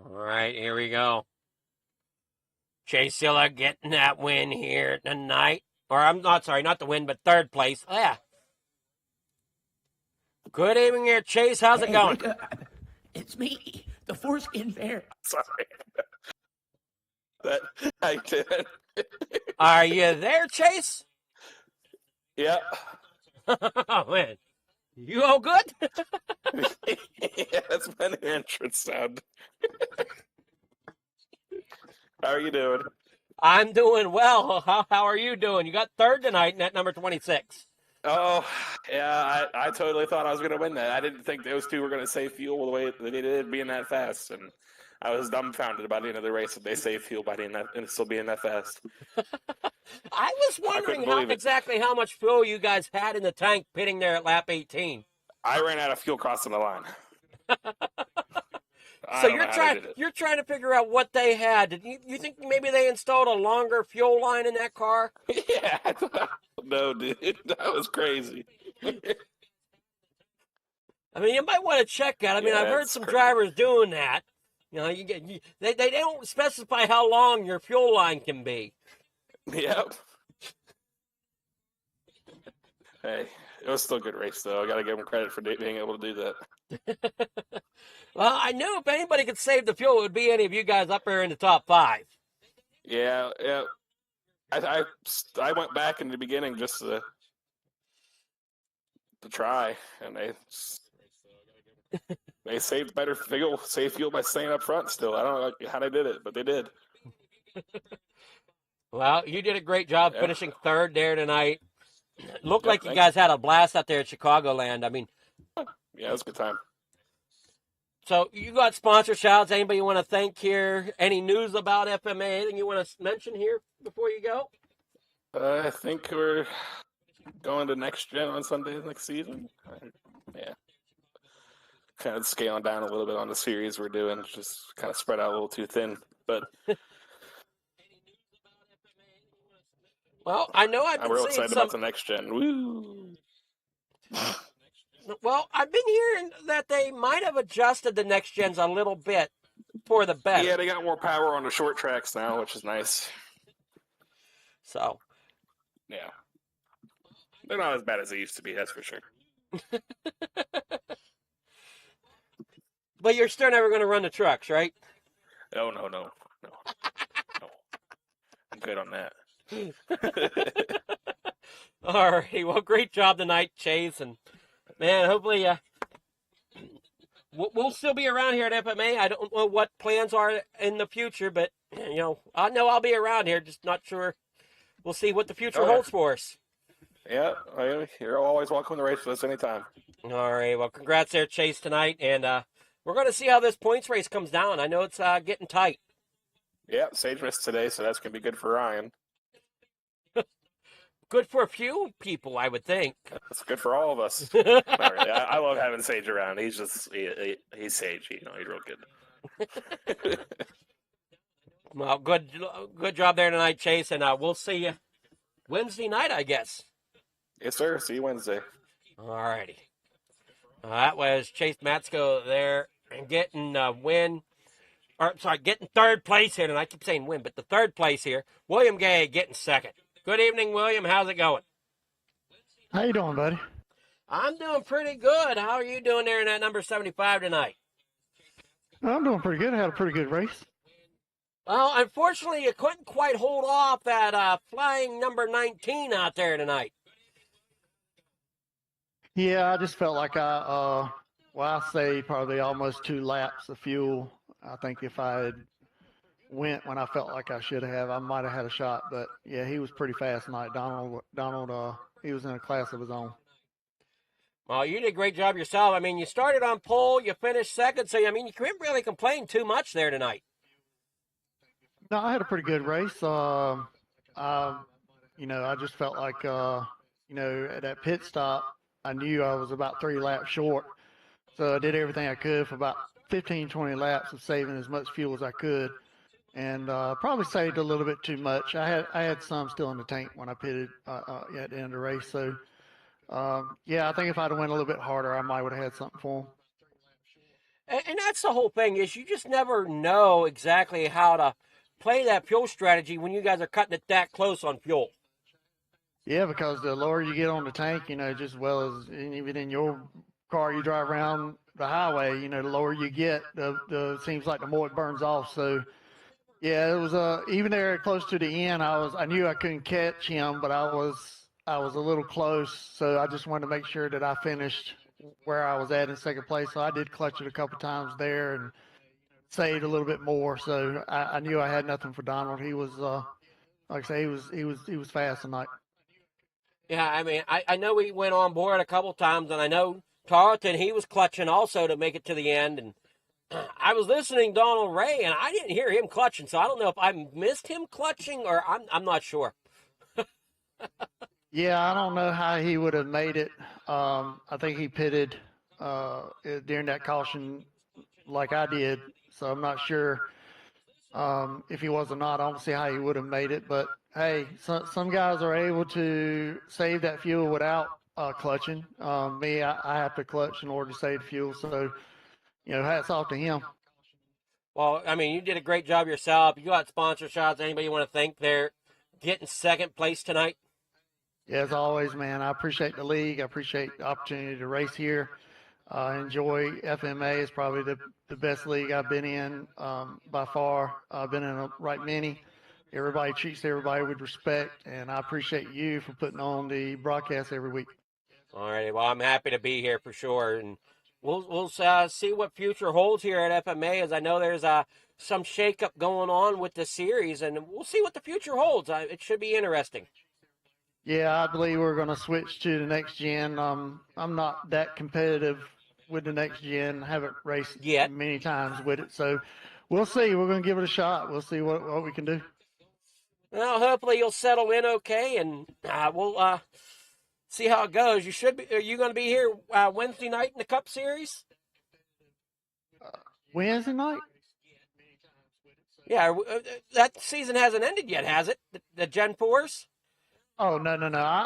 All right, here we go. Chase Silla getting that win here tonight. Or I'm not sorry, not the win, but 3rd place. Yeah. Good evening here, Chase. How's it going? It's me, the foreskin bear. Sorry. That I did. Are you there, Chase? Yeah. Oh, man. You all good? Yeah, that's my entrance sound. How are you doing? I'm doing well. How are you doing? You got 3rd tonight in that number 26. Oh, yeah, I totally thought I was going to win that. I didn't think those two were going to save fuel the way they did being that fast. And I was dumbfounded by the end of the race that they saved fuel by still being that fast. I was wondering exactly how much fuel you guys had in the tank pitting there at lap 18. I ran out of fuel crossing the line. So you're trying to figure out what they had. You think maybe they installed a longer fuel line in that car? Yeah. No, dude. That was crazy. I mean, you might want to check that. I mean, I've heard some drivers doing that. You know, they don't specify how long your fuel line can be. Yep. Hey, it was still a good race, though. I got to give them credit for being able to do that. Well, I knew if anybody could save the fuel, it would be any of you guys up there in the top 5. Yeah. I went back in the beginning just to try, and they saved better fuel, by staying up front still. I don't know how they did it, but they did. Well, you did a great job finishing 3rd there tonight. Looked like you guys had a blast out there at Chicagoland. I mean, yeah, it was a good time. So you got sponsor shouts. Anybody you want to thank here? Any news about FMA? Anything you want to mention here before you go? I think we're going to next gen on Sunday next season. Yeah. Kind of scaling down a little bit on the series we're doing. Just kind of spread out a little too thin. But Well, I know I've I'm been real seeing excited some. about the next gen. Woo! Well, I've been hearing that they might have adjusted the next gens a little bit for the better. Yeah, they got more power on the short tracks now, which is nice. So, Yeah. They're not as bad as they used to be, that's for sure. but you're still never going to run the trucks, right? Oh, no. No. I'm good on that. All right. Well, great job tonight, Chase. And, man, hopefully we'll still be around here at FMA. I don't know what plans are in the future, but, I know I'll be around here. Just not sure. We'll see what the future holds for us. Yeah, you're always welcome to race with us anytime. All right. Well, congrats there, Chase, tonight. And we're going to see how this points race comes down. I know it's getting tight. Yeah, Sage missed today, so that's going to be good for Ryan. Good for a few people, I would think. It's good for all of us. Not really. I love having Sage around. He's just he's Sage. He's real good. Well, good job there tonight, Chase, and we'll see you Wednesday night, I guess. Yes, sir. See you Wednesday. All righty. That was Chase Matsko there and getting getting third place here, and I keep saying win, but the third place here. William Gay getting second. Good evening, William. How's it going? How you doing, buddy? I'm doing pretty good. How are you doing there in that number 75 tonight? I'm doing pretty good. I had a pretty good race. Well, unfortunately, you couldn't quite hold off that flying number 19 out there tonight. Yeah, I just felt like I saved probably almost 2 laps of fuel. I think if I had went when I felt like I should have, I might have had a shot. But yeah, he was pretty fast tonight. Donald, he was in a class of his own. Well, you did a great job yourself. I mean, you started on pole, you finished second, so I mean, you couldn't really complain too much there tonight. No, I had a pretty good race. I just felt like, at that pit stop, I knew I was about 3 laps short. So I did everything I could for about 15, 20 laps of saving as much fuel as I could. And probably saved a little bit too much. I had some still in the tank when I pitted at the end of the race. So, I think if I'd have went a little bit harder, I might would have had something for him. And that's the whole thing, is you just never know exactly how to play that fuel strategy when you guys are cutting it that close on fuel. Yeah, because the lower you get on the tank, just as well as even in your car you drive around the highway, the lower you get, the seems like the more it burns off. So, yeah, it was even there close to the end. I knew I couldn't catch him, but I was a little close. So I just wanted to make sure that I finished where I was at in second place. So I did clutch it a couple times there and saved a little bit more. So I knew I had nothing for Donald. He was, like I say, he was fast tonight. Yeah, I mean, I know he went on board a couple times, and I know Tarleton, he was clutching also to make it to the end. And I was listening to Donald Ray, and I didn't hear him clutching, so I don't know if I missed him clutching or I'm not sure. Yeah, I don't know how he would have made it. I think he pitted during that caution like I did, so I'm not sure if he was or not. I don't see how he would have made it. But, hey, some guys are able to save that fuel without clutching. Me, I have to clutch in order to save fuel, so, hats off to him. Well, I mean, you did a great job yourself. You got sponsor shots. Anybody you want to thank there getting second place tonight? Yeah, as always, man, I appreciate the league. I appreciate the opportunity to race here. I enjoy FMA. It's probably the best league I've been in by far. I've been in a right many. Everybody treats everybody with respect, and I appreciate you for putting on the broadcast every week. All right. Well, I'm happy to be here for sure, and we'll see what future holds here at FMA. As I know there's some shakeup going on with the series, and we'll see what the future holds. It should be interesting. Yeah, I believe we're going to switch to the next gen. I'm not that competitive with the next gen. Haven't raced Yet. many times with it, so we'll see. We're going to give it a shot. We'll see what we can do. Well, hopefully you'll settle in okay, and we'll see how it goes. You should be. Are you going to be here Wednesday night in the Cup Series? Wednesday night? Yeah, that season hasn't ended yet, has it? The Gen 4s? Oh, no.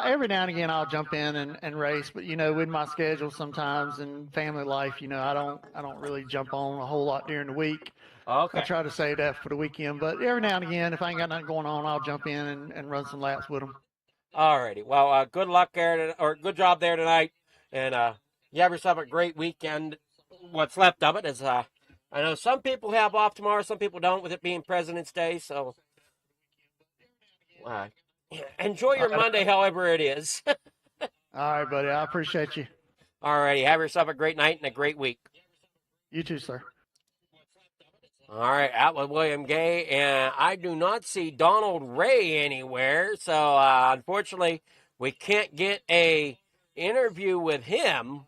Every now and again I'll jump in and race, but with my schedule sometimes and family life, I don't really jump on a whole lot during the week. Okay. I try to save that for the weekend, but every now and again, if I ain't got nothing going on, I'll jump in and run some laps with them. All righty. Well, good luck there, or good job there tonight, and you have yourself a great weekend. What's left of it is, I know some people have off tomorrow, some people don't, with it being President's Day. So, enjoy your Monday, however it is. All right, buddy. I appreciate you. All righty. Have yourself a great night and a great week. You too, sir. All right, out with William Gay, and I do not see Donald Ray anywhere, so unfortunately we can't get a interview with him.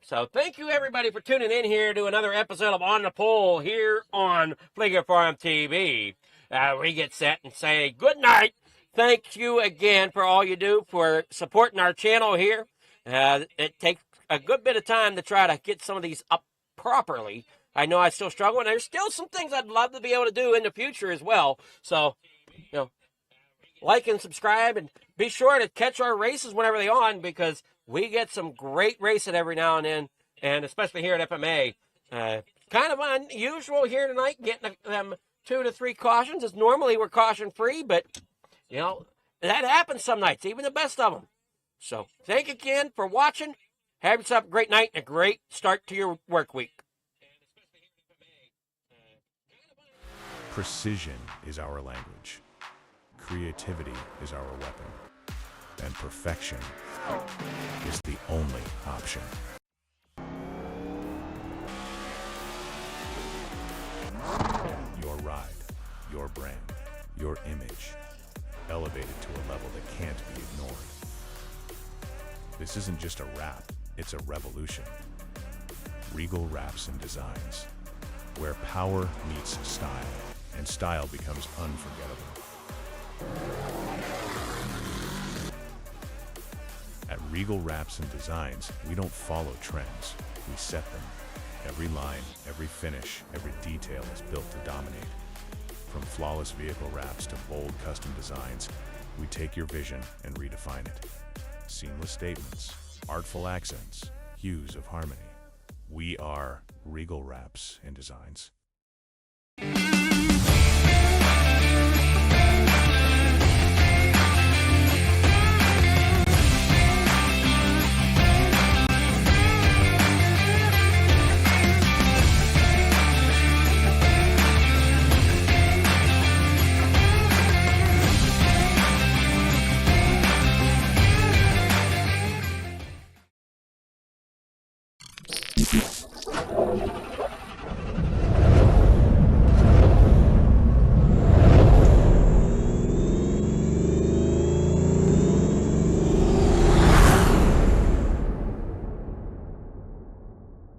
So thank you, everybody, for tuning in here to another episode of On the Pole here on Fleeger Farm TV. We get set and say good night. Thank you again for all you do for supporting our channel here. It takes a good bit of time to try to get some of these up properly. I know I still struggle, and there's still some things I'd love to be able to do in the future as well. So, like and subscribe, and be sure to catch our races whenever they're on, because we get some great racing every now and then, and especially here at FMA. Kind of unusual here tonight, getting them 2 to 3 cautions. As normally we're caution-free, but, that happens some nights, even the best of them. So, thank you again for watching. Have yourself a great night and a great start to your work week. Precision is our language. Creativity is our weapon. And perfection is the only option. Your ride, your brand, your image, elevated to a level that can't be ignored. This isn't just a wrap, it's a revolution. Regal Wraps and Designs, where power meets style, and style becomes unforgettable. At Regal Wraps and Designs, we don't follow trends, we set them. Every line, every finish, every detail is built to dominate. From flawless vehicle wraps to bold custom designs, we take your vision and redefine it. Seamless statements, artful accents, hues of harmony. We are Regal Wraps and Designs.